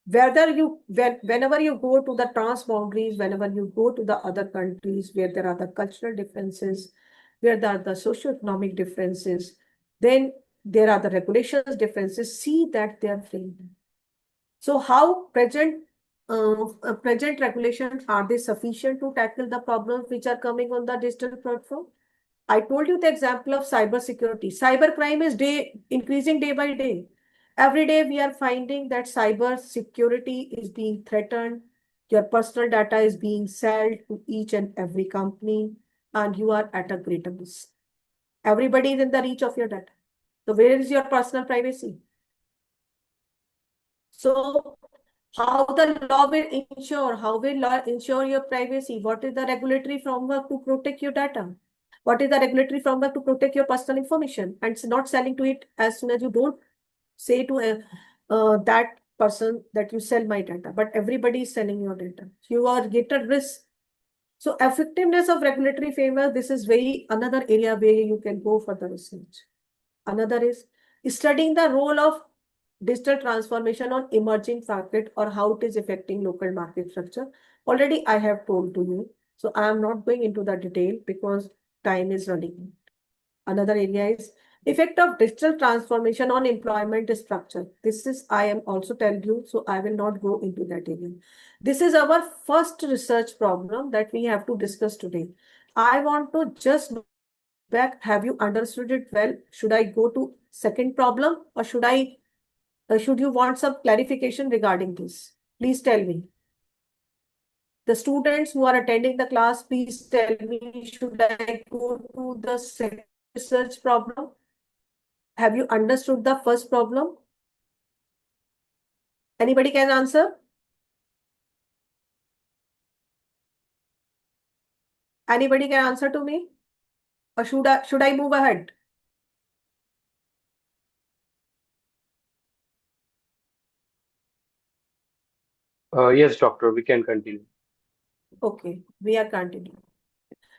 Whenever you go to the trans boundaries, whenever you go to the other countries where there are the cultural differences, where there are the socio-economic differences, then there are the regulations differences, see that they are framed. So how present regulations, are they sufficient to tackle the problems which are coming on the digital platform? I told you the example of cyber security. Cybercrime is increasing day by day. Every day we are finding that cyber security is being threatened. Your personal data is being sold to each and every company, and you are at a greater risk. Everybody is in the reach of your data. So where is your personal privacy? So how the law will ensure, how will law ensure your privacy? What is the regulatory framework to protect your data? What is the regulatory framework to protect your personal information and not selling to it as soon as you don't say to that person that you sell my data, but everybody is selling your data. You are get at risk. So effectiveness of regulatory framework, this is very another area where you can go for the research. Another is studying the role of digital transformation on emerging market or how it is affecting local market structure. Already I have told to you. So I am not going into the detail because time is running. Another area is effect of digital transformation on employment structure. This is, I am also telling you, so I will not go into that area. This is our first research problem that we have to discuss today. I want to just look back. Have you understood it well? Should I go to second problem or should you want some clarification regarding this? Please tell me. The students who are attending the class, please tell me, should I go to the second research problem? Have you understood the first problem? Anybody can answer? Anybody can answer to me? Or should I move ahead? Yes, doctor, we can continue. Okay, we are continuing.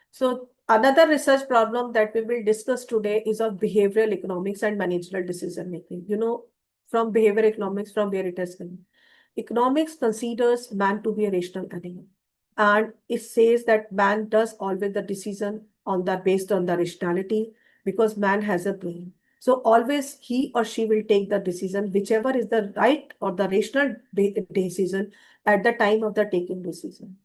So another research problem that we will discuss today is of behavioral economics and managerial decision making. You know, from behavioral economics, from where it has come. Economics considers man to be a rational animal. And it says that man does always the decision on the based on the rationality because man has a brain. So always he or she will take the decision, whichever is the right or the rational decision at the time of the taking decision.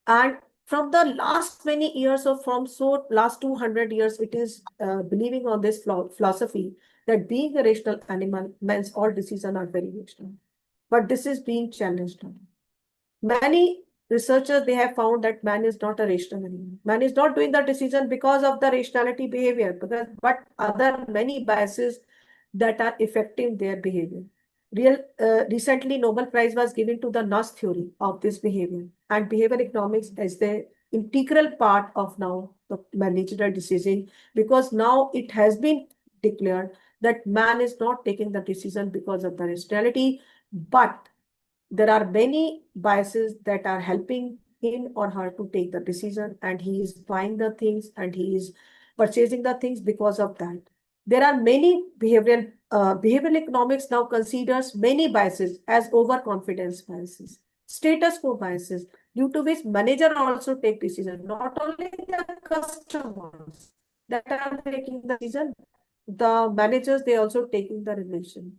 And from the last many years or from so last 200 years, it is believing on this philosophy that being a rational animal means all decisions are very rational. But this is being challenged now. Many researchers, they have found that man is not a rational animal. Man is not doing the decision because of the rationality behavior, but other many biases that are affecting their behavior. Recently, Nobel Prize was given to the nudge theory of this behavior, and behavior economics is the integral part of now the managerial decision, because now it has been declared that man is not taking the decision because of the rationality, but there are many biases that are helping him or her to take the decision, and he is buying the things and he is purchasing the things because of that. There are many behavioral economics now considers many biases as overconfidence biases, status quo biases, due to which manager also take decision, not only the customers that are taking the decision, the managers, they also taking the relation.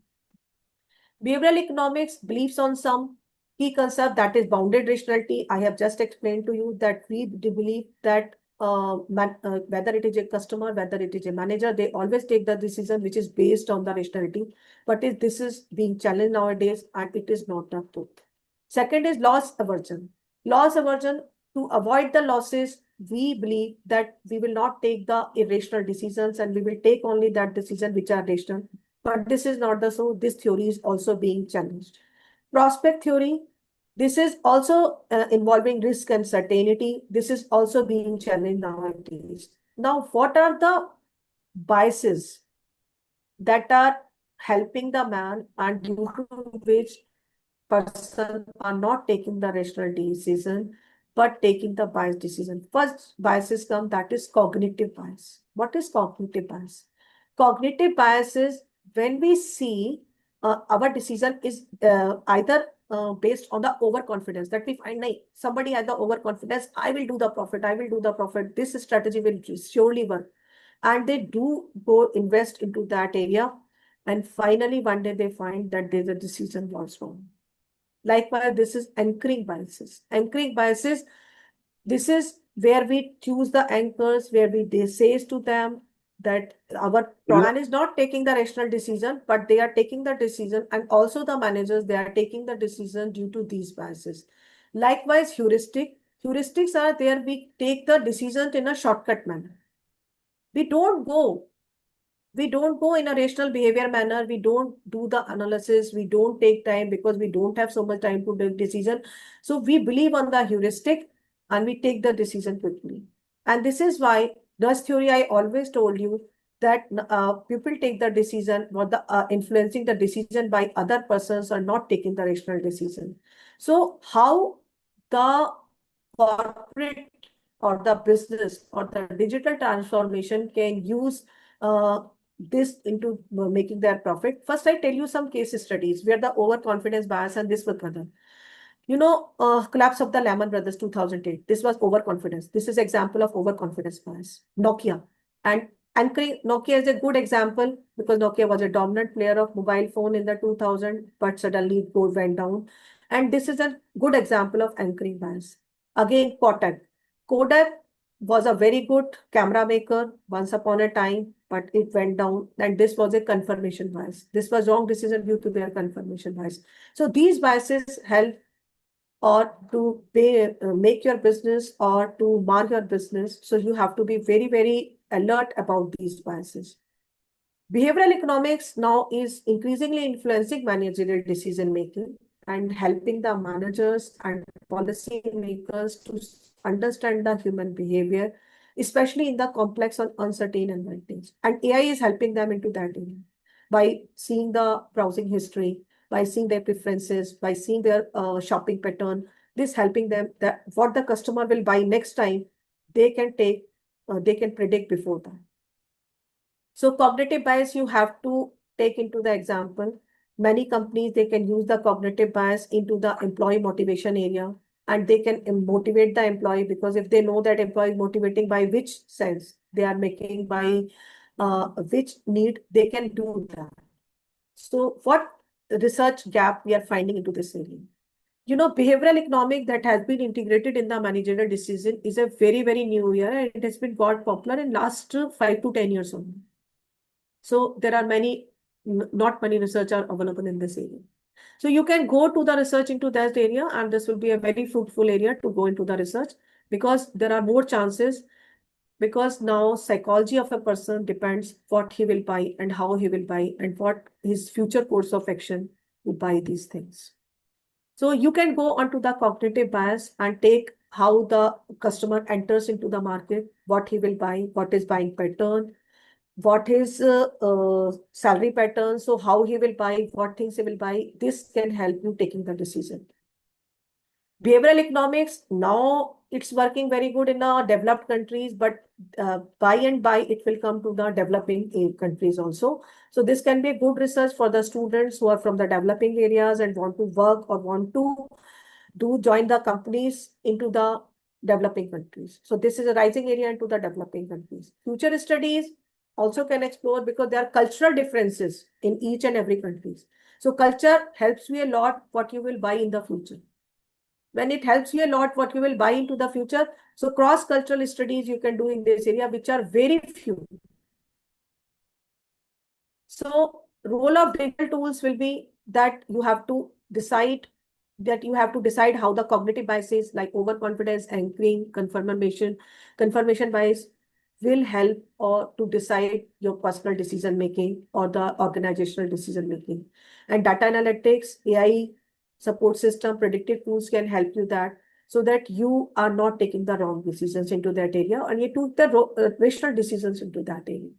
Behavioral economics believes on some key concept, that is bounded rationality. I have just explained to you that we believe that whether it is a customer, whether it is a manager, they always take the decision which is based on the rationality. But this is being challenged nowadays, and it is not the truth. Second is loss aversion. Loss aversion, to avoid the losses, we believe that we will not take the irrational decisions and we will take only that decision which are rational. But this is not the so. This theory is also being challenged. Prospect theory. This is also involving risk and certainty. This is also being challenged nowadays. Now, what are the biases that are helping the man and due to which person are not taking the rational decision? but taking the biased decision. First biases come, that is cognitive bias. What is cognitive bias? Cognitive bias is when we see our decision is either based on the overconfidence that we find, nahi, somebody has the overconfidence, I will do the profit, this strategy will surely work. And they do go invest into that area. And finally, one day they find that the decision was wrong. Likewise, this is anchoring biases. Anchoring biases, this is where we choose the anchors, where we say to them that our plan is not taking the rational decision, but they are taking the decision, and also the managers, they are taking the decision due to these biases. Likewise, heuristics are there, we take the decision in a shortcut manner. We don't go in a rational behavior manner. We don't do the analysis. We don't take time because we don't have so much time to make decision. So we believe on the heuristic and we take the decision quickly. And this is why nudge theory, I always told you that people take the decision or the influencing the decision by other persons or not taking the rational decision. So how the corporate or the business or the digital transformation can use this into making their profit. First, I tell you some case studies where the overconfidence bias and this was other. Collapse of the Lehman Brothers 2008. This was overconfidence. This is example of overconfidence bias. Nokia. And Nokia is a good example because Nokia was a dominant player of mobile phone in the 2000, but suddenly it went down. And this is a good example of anchoring bias. Again, Kodak. Kodak was a very good camera maker once upon a time, but it went down. And this was a confirmation bias. This was wrong decision due to their confirmation bias. So these biases help or to make your business or to mark your business. So you have to be very, very alert about these biases. Behavioral economics now is increasingly influencing managerial decision making and helping the managers and policy makers to understand the human behavior, especially in the complex and uncertain environments. And AI is helping them into that area by seeing the browsing history, by seeing their preferences, by seeing their shopping pattern. This helping them that what the customer will buy next time, they can predict before that. So cognitive bias, you have to take into the example. Many companies, they can use the cognitive bias into the employee motivation area, and they can motivate the employee because if they know that employee is motivating by which sense they are making, by which need, they can do that. So what research gap we are finding into this area? Behavioral economic that has been integrated in the managerial decision is a very, very new area, and it has been got popular in last 5 to 10 years only. So there are not many research are available in this area. So you can go to the research into that area, and this will be a very fruitful area to go into the research because there are more chances, because now psychology of a person depends what he will buy and how he will buy and what his future course of action to buy these things. So you can go onto the cognitive bias and take how the customer enters into the market, what he will buy, what is buying pattern, what his salary pattern, so how he will buy, what things he will buy. This can help you taking the decision. Behavioral economics, now it's working very good in the developed countries, but by and by it will come to the developing countries also. So this can be a good research for the students who are from the developing areas and want to work or want to join the companies into the developing countries. So this is a rising area into the developing countries. Future studies also can explore because there are cultural differences in each and every countries. So culture helps you a lot what you will buy in the future. When it helps you a lot what you will buy into the future, so cross-cultural studies you can do in this area, which are very few. So role of digital tools will be that you have to decide how the cognitive biases like overconfidence, anchoring, confirmation bias will help or to decide your personal decision making or the organizational decision making. And data analytics, AI support system, predictive tools can help you that so that you are not taking the wrong decisions into that area and you took the rational decisions into that area.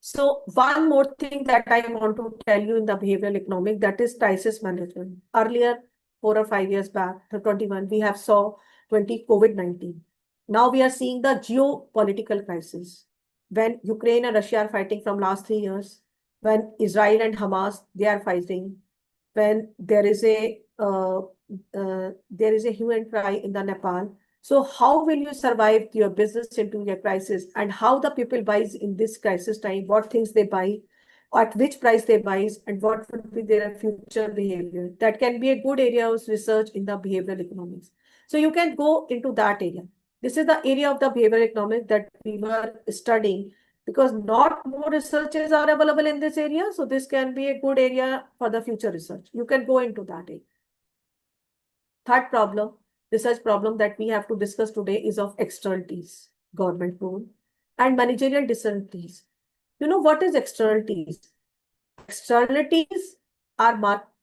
So one more thing that I want to tell you in the behavioral economic, that is crisis management. Earlier, 4 or 5 years back, to 21, we have saw 20 COVID-19. Now we are seeing the geopolitical crisis. When Ukraine and Russia are fighting from last 3 years, when Israel and Hamas, they are fighting, when there is a hue and cry in the Nepal. So how will you survive your business into your crisis, and how the people buys in this crisis time, what things they buy, at which price they buy, and what would be their future behavior? That can be a good area of research in the behavioral economics. So you can go into that area. This is the area of the behavioral economics that we were studying, because not more researches are available in this area. So this can be a good area for the future research. You can go into that area. Third problem, research problem that we have to discuss today is of externalities, government role, and managerial disincentives. You know what is externalities? Externalities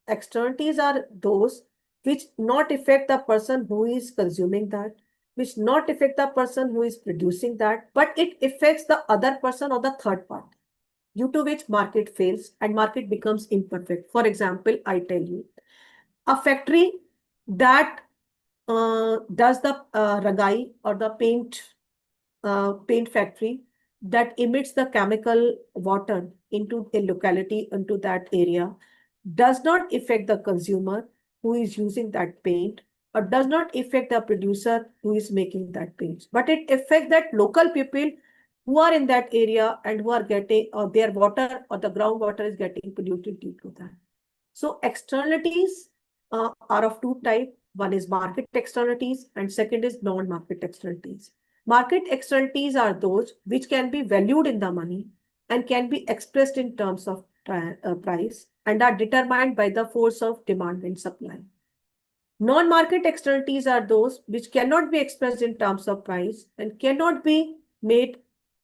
externalities are those which not affect the person who is consuming that, which not affect the person who is producing that, but it affects the other person or the third party, due to which market fails and market becomes imperfect. For example, I tell you, a factory that does the ragai or the paint factory that emits the chemical water into a locality, into that area, does not affect the consumer who is using that paint, or does not affect the producer who is making that paint, but it affects that local people who are in that area and who are getting, or their water or the groundwater is getting polluted due to that. So externalities are of two types. One is market externalities and second is non-market externalities. Market externalities are those which can be valued in the money and can be expressed in terms of price and are determined by the force of demand and supply. Non-market externalities are those which cannot be expressed in terms of price and cannot be made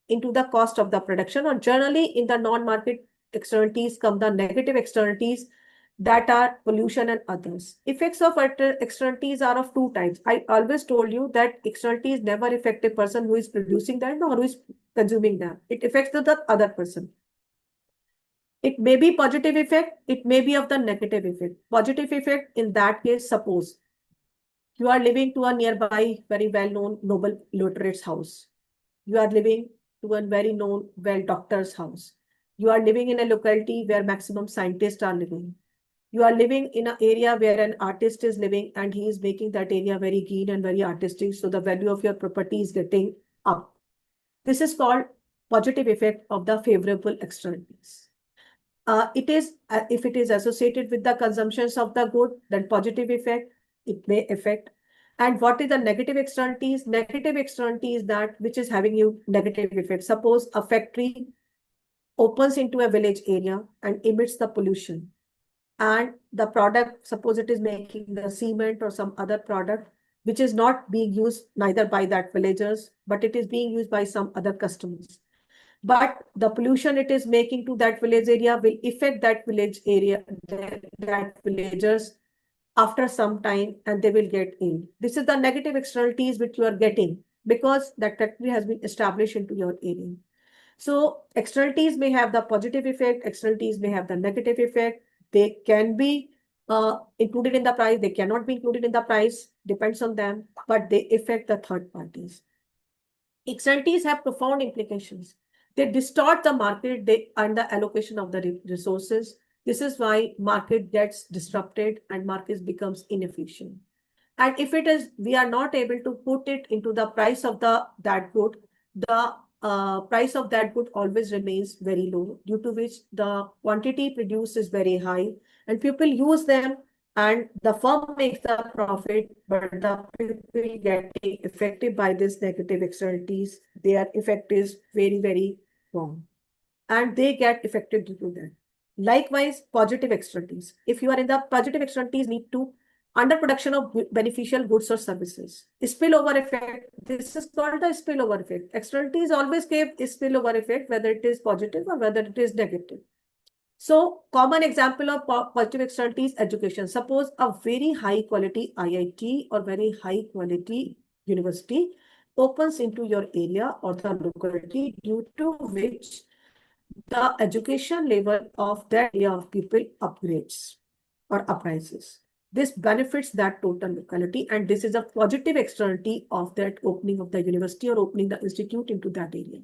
into the cost of the production, or generally in the non-market externalities come the negative externalities that are pollution and others. Effects of externalities are of two types. I always told you that externalities never affect a person who is producing them or who is consuming them. It affects the other person. It may be positive effect, it may be of the negative effect. Positive effect in that case, suppose you are living to a nearby very well-known Nobel laureate's house. You are living to a very known, well doctor's house. You are living in a locality where maximum scientists are living. You are living in an area where an artist is living and he is making that area very green and very artistic. So the value of your property is getting up. This is called positive effect of the favorable externalities. If it is associated with the consumptions of the good, then positive effect, it may affect. And what is the negative externalities? Negative externalities that which is having you negative effect. Suppose a factory opens into a village area and emits the pollution. And the product, suppose it is making the cement or some other product, which is not being used neither by that villagers, but it is being used by some other customers. But the pollution it is making to that village area will affect that village area, that villagers after some time, and they will get ill. This is the negative externalities which you are getting because that factory has been established into your area. So externalities may have the positive effect, externalities may have the negative effect. They can be included in the price, they cannot be included in the price, depends on them, but they affect the third parties. Externalities have profound implications. They distort the market and the allocation of the resources. This is why market gets disrupted and market becomes inefficient. And if it is, we are not able to put it into the price of that good, the price of that good always remains very low, due to which the quantity produced is very high and people use them and the firm makes the profit, but the people getting affected by this negative externalities, their effect is very, very wrong. And they get affected due to that. Likewise, positive externalities. If you are in the positive externalities, need to underproduction of beneficial goods or services. Spillover effect. This is called the spillover effect. Externalities always give a spillover effect, whether it is positive or whether it is negative. So, common example of positive externalities, education. Suppose a very high quality IIT or very high quality university opens into your area or the locality, due to which the education level of that area of people upgrades or uprises. This benefits that total locality, and this is a positive externality of that opening of the university or opening the institute into that area.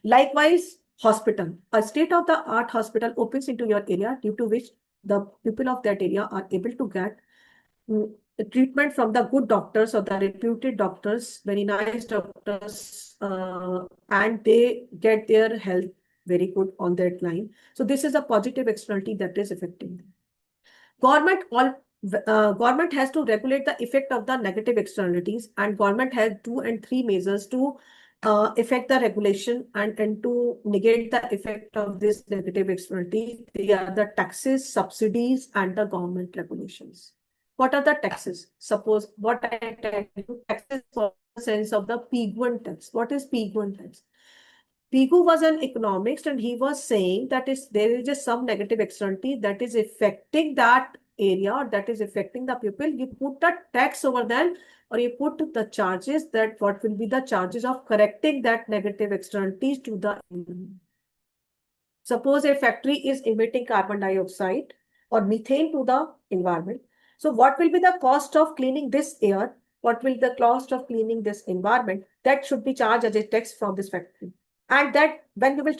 Likewise, hospital. A state-of-the-art hospital opens into your area, due to which the people of that area are able to get treatment from the good doctors or the reputed doctors, very nice doctors, and they get their health very good on that line. So this is a positive externality that is affecting them. Government has to regulate the effect of the negative externalities, and government has 2 and 3 measures to affect the regulation and to negate the effect of this negative externality. They are the taxes, subsidies, and the government regulations. What are the taxes? Suppose what I tell you, taxes for the sense of the Piguan tax. What is Piguan tax? Pigu was an economist, and he was saying that there is just some negative externality that is affecting that area, or that is affecting the people. You put a tax over them, or you put the charges, that what will be the charges of correcting that negative externalities to the environment. Suppose a factory is emitting carbon dioxide or methane to the environment. So what will be the cost of cleaning this air? What will the cost of cleaning this environment? That should be charged as a tax from this factory. And that when you will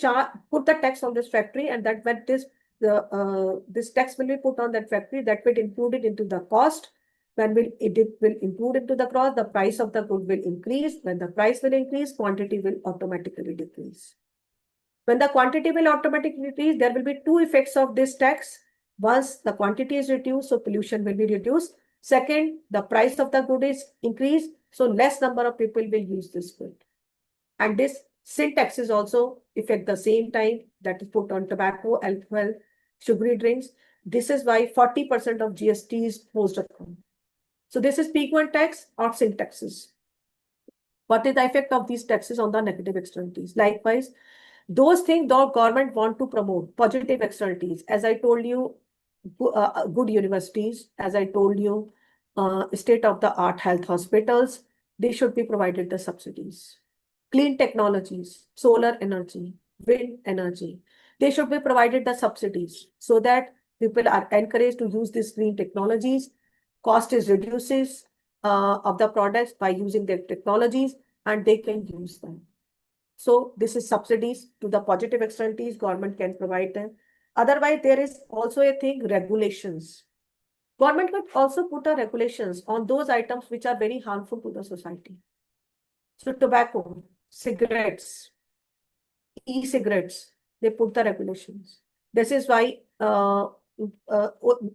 put the tax on this factory, and that when this tax will be put on that factory, that will include it into the cost. When it will include into the cost, the price of the good will increase. When the price will increase, quantity will automatically decrease. When the quantity will automatically decrease, there will be 2 effects of this tax. Once the quantity is reduced, so pollution will be reduced. Second, the price of the good is increased, so less number of people will use this good. And this sin taxes also affect the same time, that is put on tobacco, alcohol, sugary drinks. This is why 40% of GST is posed upon. So this is peak one tax or sin taxes. What is the effect of these taxes on the negative externalities? Likewise, those things the government want to promote, positive externalities. As I told you, good universities, as I told you, state-of-the-art health hospitals, they should be provided the subsidies. Clean technologies, solar energy, wind energy, they should be provided the subsidies so that people are encouraged to use these green technologies. Cost is reduces of the products by using their technologies, and they can use them. So this is subsidies to the positive externalities, government can provide them. Otherwise, there is also a thing, regulations. Government could also put a regulations on those items which are very harmful to the society. So tobacco, cigarettes, e-cigarettes, they put the regulations. This is why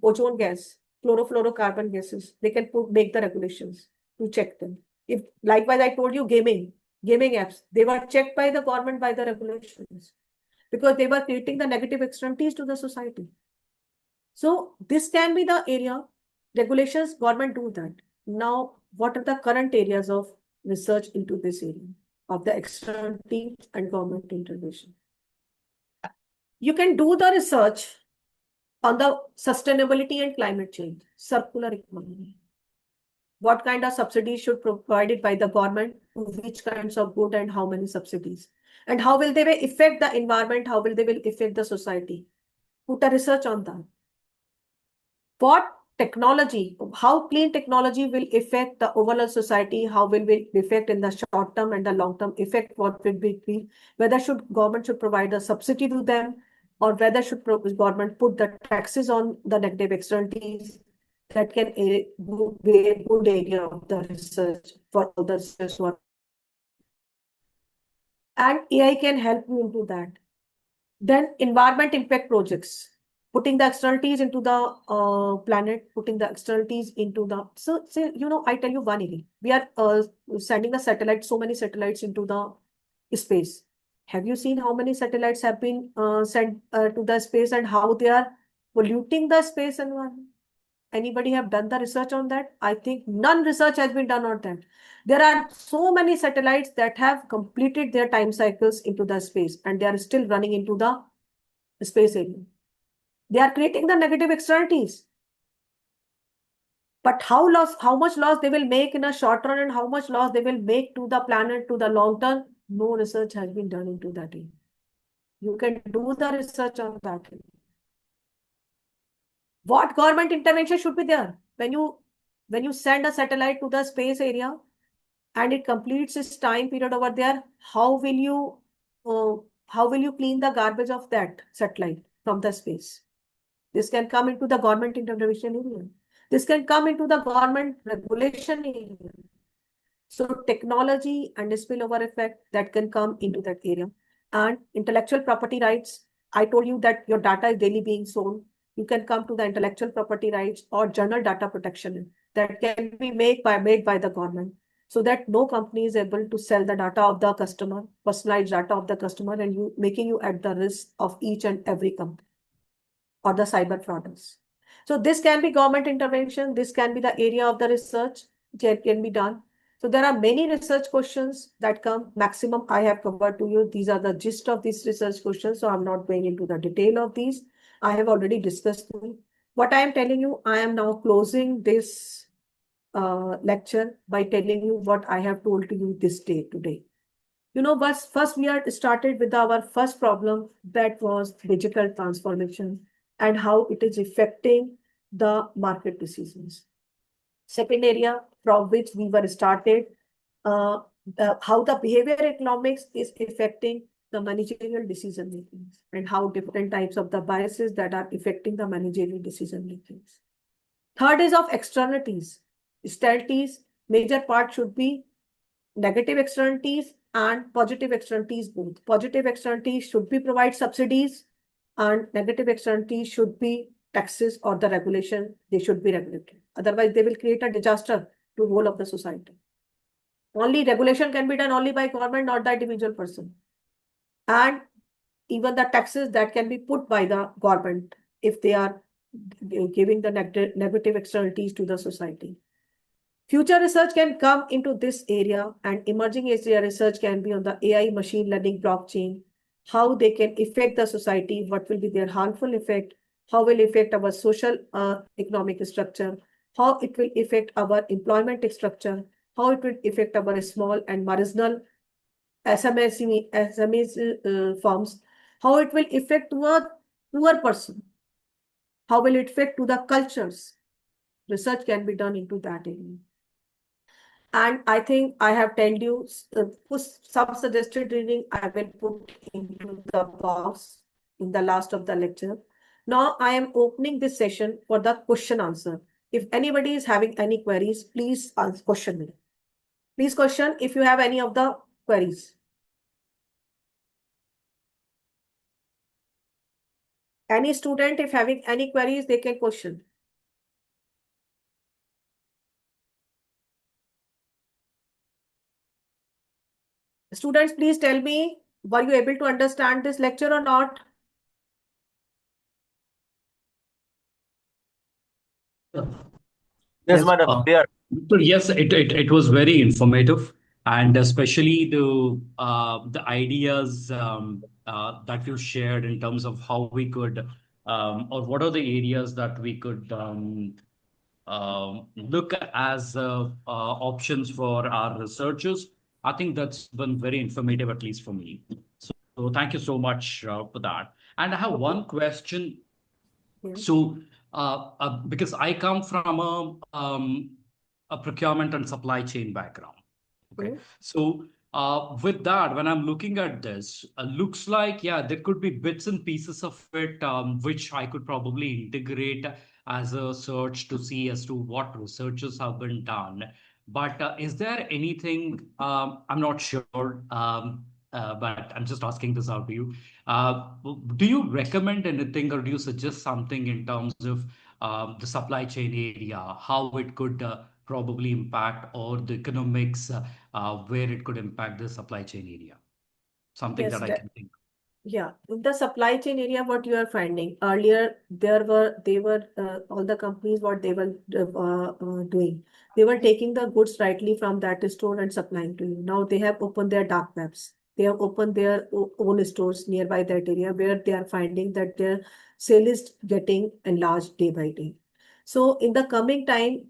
ozone gas, chlorofluorocarbon gases, they can make the regulations to check them. If likewise, I told you gaming apps, they were checked by the government by the regulations because they were creating the negative externalities to the society. So this can be the area, regulations, government do that. Now, what are the current areas of research into this area of the externalities and government intervention? You can do the research on the sustainability and climate change, circular economy. What kind of subsidies should be provided by the government to which kinds of good and how many subsidies? And how will they affect the environment? How will they affect the society? Put a research on that. What technology, how clean technology will affect the overall society? How will it affect in the short term and the long term effect? What will be, whether government should provide a subsidy to them, or whether government put the taxes on the negative externalities? That can be a good area of the research for all the researchers who are. And AI can help you into that. Then environment impact projects, putting the externalities into the planet, putting the externalities into the, so I tell you one area. We are sending the satellites, so many satellites into the space. Have you seen how many satellites have been sent to the space and how they are polluting the space environment? Anybody have done the research on that? I think none research has been done on that. There are so many satellites that have completed their time cycles into the space, and they are still running into the space area. They are creating the negative externalities. But how much loss they will make in a short run and how much loss they will make to the planet to the long term, no research has been done into that area. You can do the research on that area. What government intervention should be there? when you send a satellite to the space area and it completes its time period over there, uh, how will you clean the garbage of that satellite from the space? This can come into the government intervention area. This can come into the government regulation area. So technology and the spillover effect that can come into that area. And intellectual property rights, I told you that your data is daily being sold. You can come to the intellectual property rights or general data protection that can be made by the government, so that no company is able to sell the data of the customer, personalized data of the customer, and you making you at the risk of each and every company or the cyber frauders. So this can be government intervention. This can be the area of the research that can be done. So there are many research questions that come. Maximum I have covered to you. These are the gist of these research questions. So I'm not going into the detail of these. I have already discussed them. What I am telling you, I am now closing this lecture by telling you what I have told to you this day today. But first we are started with our first problem, that was digital transformation and how it is affecting the market decisions. Second area from which we were started, uh, how the behavior economics is affecting the managerial decision making and how different types of the biases that are affecting the managerial decision making. Third is of externalities. Externalities, major part should be negative externalities and positive externalities both. Positive externalities should be provide subsidies and negative externalities should be taxes or the regulation, they should be regulated. Otherwise, they will create a disaster to whole of the society. Only regulation can be done only by government, not the individual person. And even the taxes that can be put by the government if they are giving the negative externalities to the society. Future research can come into this area, and emerging area research can be on the AI, machine learning, blockchain, how they can affect the society, what will be their harmful effect, how will affect our social economic structure, how it will affect our employment structure, how it will affect our small and marginal SMEs firms, how it will affect to a poor person, how will it affect to the cultures. Research can be done into that area. And I think I have told you some suggested reading I will put into the box in the last of the lecture. Now I am opening this session for the question answer. If anybody is having any queries, please question me. Please question if you have any of the queries. Any student, if having any queries, they can question. Students, please tell me, were you able to understand this lecture or not? Yes, madam. Clear. So yes, it was very informative, and especially the ideas that you shared in terms of how we could or what are the areas that we could look as options for our researchers. I think that's been very informative, at least for me. So thank you so much for that. And I have one question. Yeah. So, because I come from a procurement and supply chain background. Okay. So, with that, when I'm looking at this, looks like, yeah, there could be bits and pieces of it, which I could probably integrate as a search to see as to what researches have been done. But is there anything, I'm not sure, but I'm just asking this out to you. Do you recommend anything or do you suggest something in terms of the supply chain area, how it could probably impact, or the economics where it could impact the supply chain area? Something Yes, that I can think. yeah, in the supply chain area, what you are finding earlier, all the companies, what they were doing, they were taking the goods rightly from that store and supplying to you. Now they have opened their dark webs. They have opened their own stores nearby that area where they are finding that their sale is getting enlarged day by day. So in the coming time,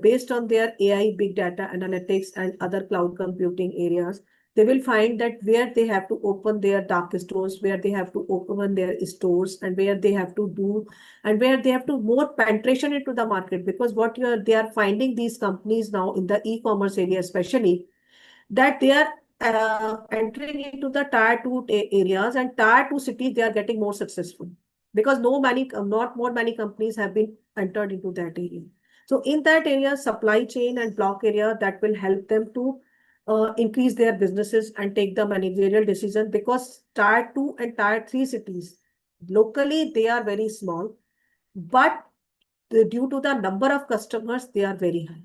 based on their AI, big data analytics, and other cloud computing areas, they will find that where they have to open their dark stores, where they have to open their stores, and where they have to do, and where they have to more penetration into the market. Because they are finding these companies now in the e-commerce area, especially, that they are entering into the tier 2 areas, and tier 2 cities, they are getting more successful because not more many companies have been entered into that area. So in that area, supply chain and block area, that will help them to increase their businesses and take the managerial decision, because tier 2 and tier 3 cities, locally, they are very small, but due to the number of customers, they are very high.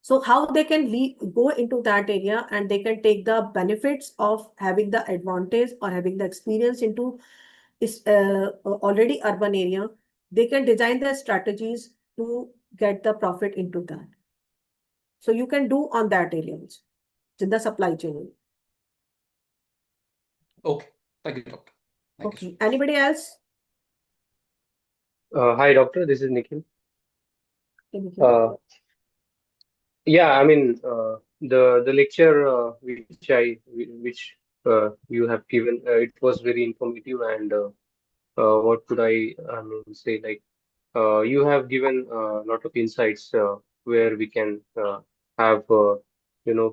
So how they can go into that area and they can take the benefits of having the advantage or having the experience into is already urban area, they can design their strategies to get the profit into that. So you can do on that area in the supply chain. Okay. Thank you, doctor. Thank you so Okay. much. Anybody else? Hi, doctor. This is Nikhil. Can you Uh, yeah, I mean, the lecture which you have given, it was very informative, and what could I mean, say, like, you have given a lot of insights where we can have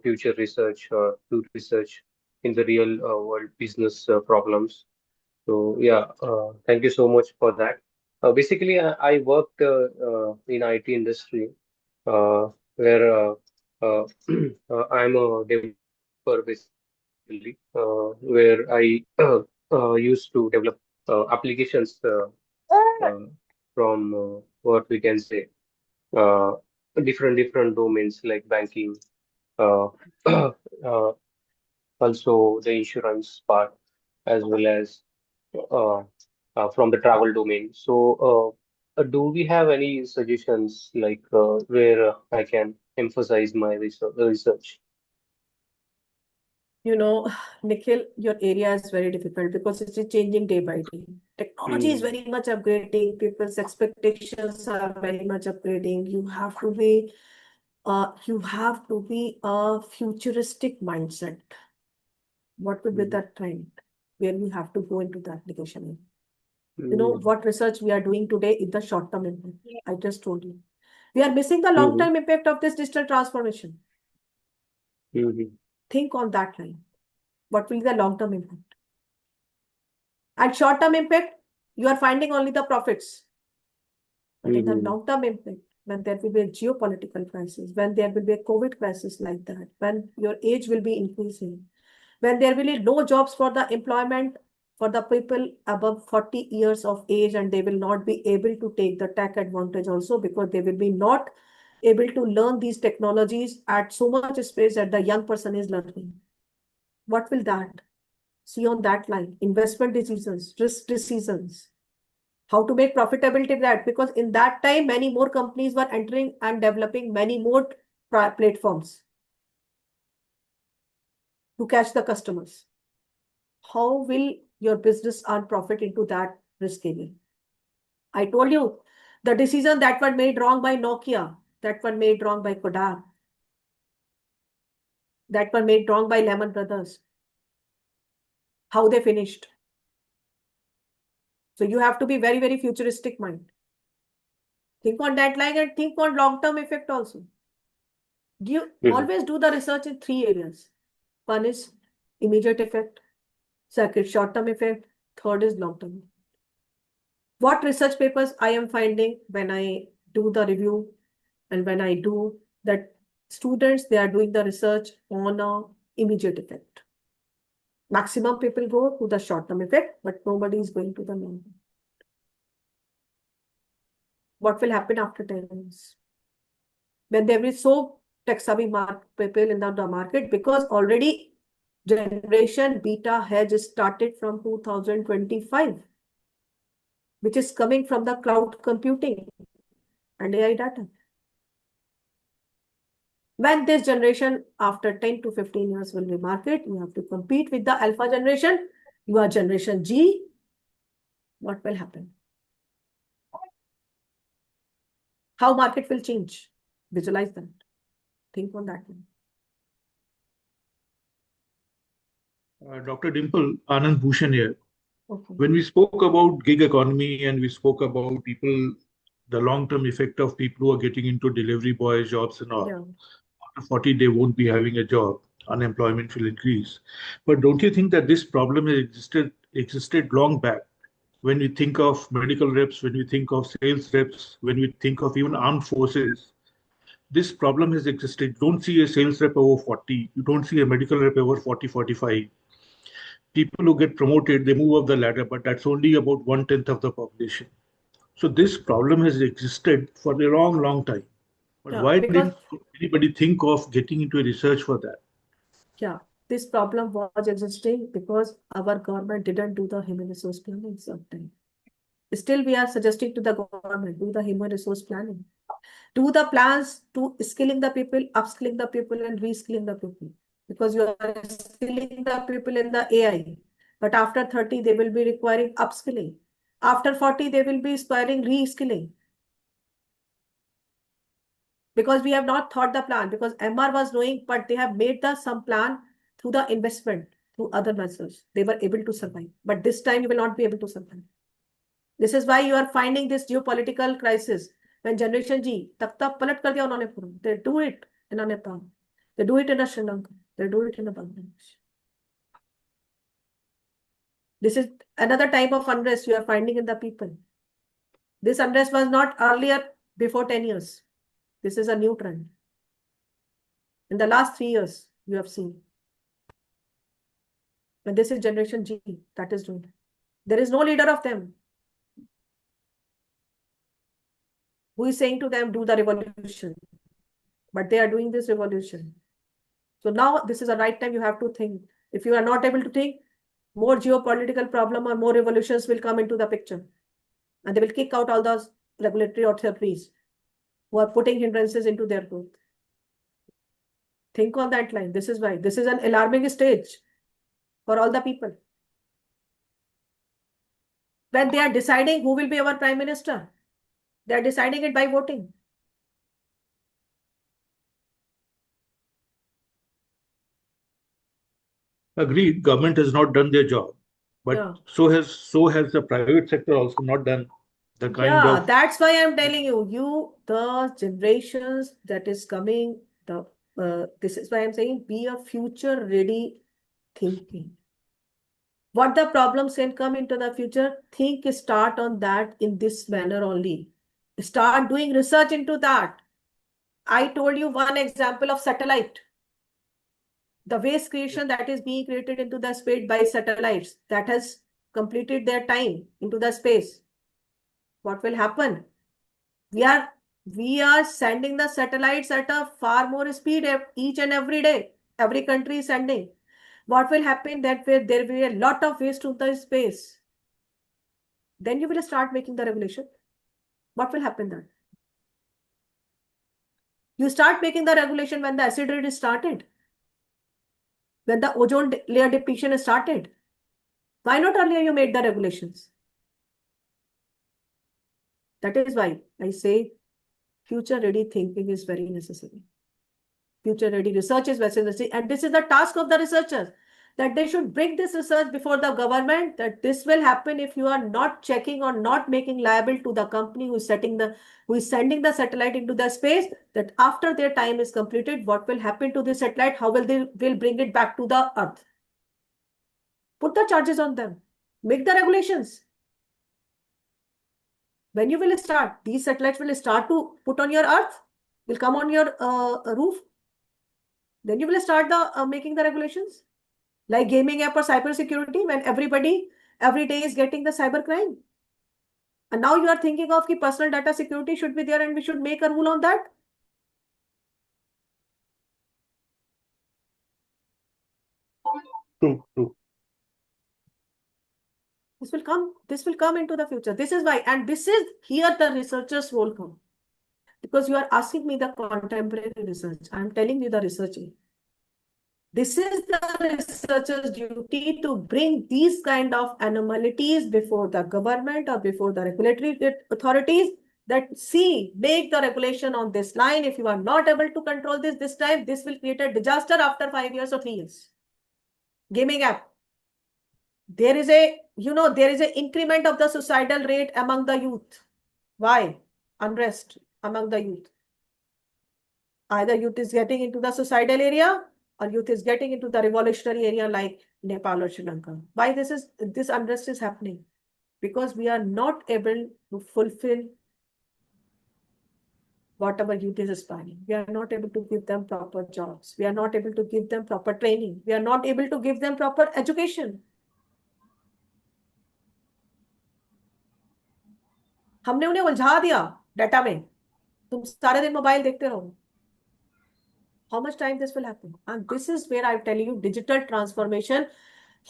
future research or do research in the real world business problems. So yeah, thank you so much for that. Basically, I worked in IT industry, where I'm a developer basically, where I used to develop applications from what we can say, uh, different domains like banking, uh, uh, also the insurance part, as well as uh, from the travel domain. So, do we have any suggestions like where I can emphasize my research? Nikhil, your area is very difficult because it is changing day by day. Technology is Mm, very much upgrading. People's expectations are very much upgrading. You have to be a futuristic mindset. What will be mm, the trend where you have to go into the application? mm, What research we are doing today is the short-term impact. I just told you. We are missing the mm, long-term impact of this digital transformation. mm, Think on that line. What will be the long-term impact? And short-term impact, you are finding only the profits. But in the mm, long-term impact, when there will be a geopolitical crisis, when there will be a COVID crisis like that, when your age will be increasing, when there will be no jobs for the employment for the people above 40 years of age, and they will not be able to take the tech advantage also, because they will be not able to learn these technologies at so much space that the young person is learning. What will that? See on that line, investment decisions, risk decisions, how to make profitability that, because in that time, many more companies were entering and developing many more platforms to catch the customers. How will your business earn profit into that risk area? I told you, the decision that were made wrong by Nokia, that were made wrong by Kodak, that were made wrong by Lehman Brothers, how they finished. So you have to be very, very futuristic mind. Think on that line and think on long-term effect also. You mm, always do the research in three areas. One is immediate effect, second short-term effect, third is long-term. What research papers I am finding when I do the review, and when I do that, students, they are doing the research on a immediate effect. Maximum people go to the short-term effect, but nobody is going to the long-term. What will happen after 10 years? When there is so tech-savvy people in the market, because already generation beta has started from 2025, which is coming from the cloud computing and AI data. When this generation after 10 to 15 years will be market, you have to compete with the alpha generation. You are generation G. What will happen? How market will change? Visualize that. Think on that one. Dr. Dimple, Anand Bhushan here. Okay. When we spoke about gig economy and we spoke about people, the long-term effect of people who are getting into delivery boys jobs and all, Yeah. after 40, they won't be having a job. Unemployment will increase. But don't you think that this problem has existed long back? When we think of medical reps, when we think of sales reps, when we think of even armed forces, this problem has existed. You don't see a sales rep over 40. You don't see a medical rep over 40, 45. People who get promoted, they move up the ladder, but that's only about 1/10 of the population. So this problem has existed for a long, long time. But Yeah, why because didn't anybody think of getting into research for that? yeah, this problem was existing because our government didn't do the human resource planning sometime. Still, we are suggesting to the government, do the human resource planning. Do the plans to skilling the people, upskilling the people, and reskilling the people. Because you are skilling the people in the AI. But after 30, they will be requiring upskilling. After 40, they will be requiring reskilling. Because we have not thought the plan, because MR was doing, but they have made some plan through the investment, through other measures. They were able to survive. But this time you will not be able to survive. This is why you are finding this geopolitical crisis. When Generation G, tak palat kar diya unhone pura. They do it in Nepal. They do it in Sri Lanka. They do it in Bangladesh. This is another type of unrest you are finding in the people. This unrest was not earlier before 10 years. This is a new trend. In the last 3 years, you have seen. And this is Generation G that is doing it. There is no leader of them who is saying to them, do the revolution. But they are doing this revolution. So now this is the right time you have to think. If you are not able to think, more geopolitical problem or more revolutions will come into the picture. And they will kick out all those regulatory authorities who are putting hindrances into their growth. Think on that line. This is why. This is an alarming stage for all the people. When they are deciding who will be our prime minister, they are deciding it by voting. Agreed, government has not done their job, but Yeah. so has the private sector also not done the kind Yeah, of. that's why I'm telling you, the generations that is coming, this is why I'm saying be a future ready thinking. What the problems can come into the future, start on that in this manner only. Start doing research into that. I told you one example of satellite. The waste creation that is being created into the space by satellites that has completed their time into the space. What will happen? We are sending the satellites at a far more speed each and every day. Every country is sending. What will happen that there will be a lot of waste to the space? Then you will start making the regulation. What will happen then? You start making the regulation when the acid rain is started. When the ozone layer depletion is started. Why not earlier you made the regulations? That is why I say future ready thinking is very necessary. Future ready research is very necessary. And this is the task of the researchers, that they should bring this research before the government, that this will happen if you are not checking or not making liable to the company who is sending the satellite into the space, that after their time is completed, what will happen to the satellite? How will they will bring it back to the earth? Put the charges on them. Make the regulations. When you will start, these satellites will start to put on your earth, will come on your roof. Then you will start the making the regulations. Like gaming app or cyber security, when everybody every day is getting the cyber crime. And now you are thinking of the personal data security should be there and we should make a rule on that. True. This will come into the future. This is why, and this is here the researchers role come. Because you are asking me the contemporary research. I am telling you the research. This is the researcher's duty to bring these kind of anomalies before the government or before the regulatory authorities, that make the regulation on this line. If you are not able to control this time, this will create a disaster after 5 years or 3 years. Gaming app. There is an increment of the suicidal rate among the youth. Why? Unrest among the youth. Either youth is getting into the suicidal area or youth is getting into the revolutionary area like Nepal or Sri Lanka. Why this unrest is happening? Because we are not able to fulfill whatever youth is aspiring. We are not able to give them proper jobs. We are not able to give them proper training. We are not able to give them proper education. हमने उन्हें उलझा दिया data में. तुम सारे दिन mobile देखते रहो. How much time this will happen? And this is where I'm telling you digital transformation,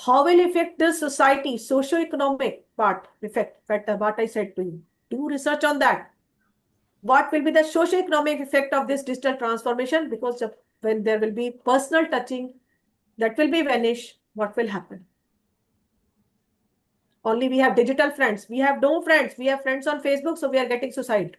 how will affect the society, socio-economic part, effect, what I said to you. Do research on that. What will be the socio-economic effect of this digital transformation? Because when there will be personal touching, that will be vanish, what will happen? Only we have digital friends. We have no friends. We have friends on Facebook, so we are getting suicide.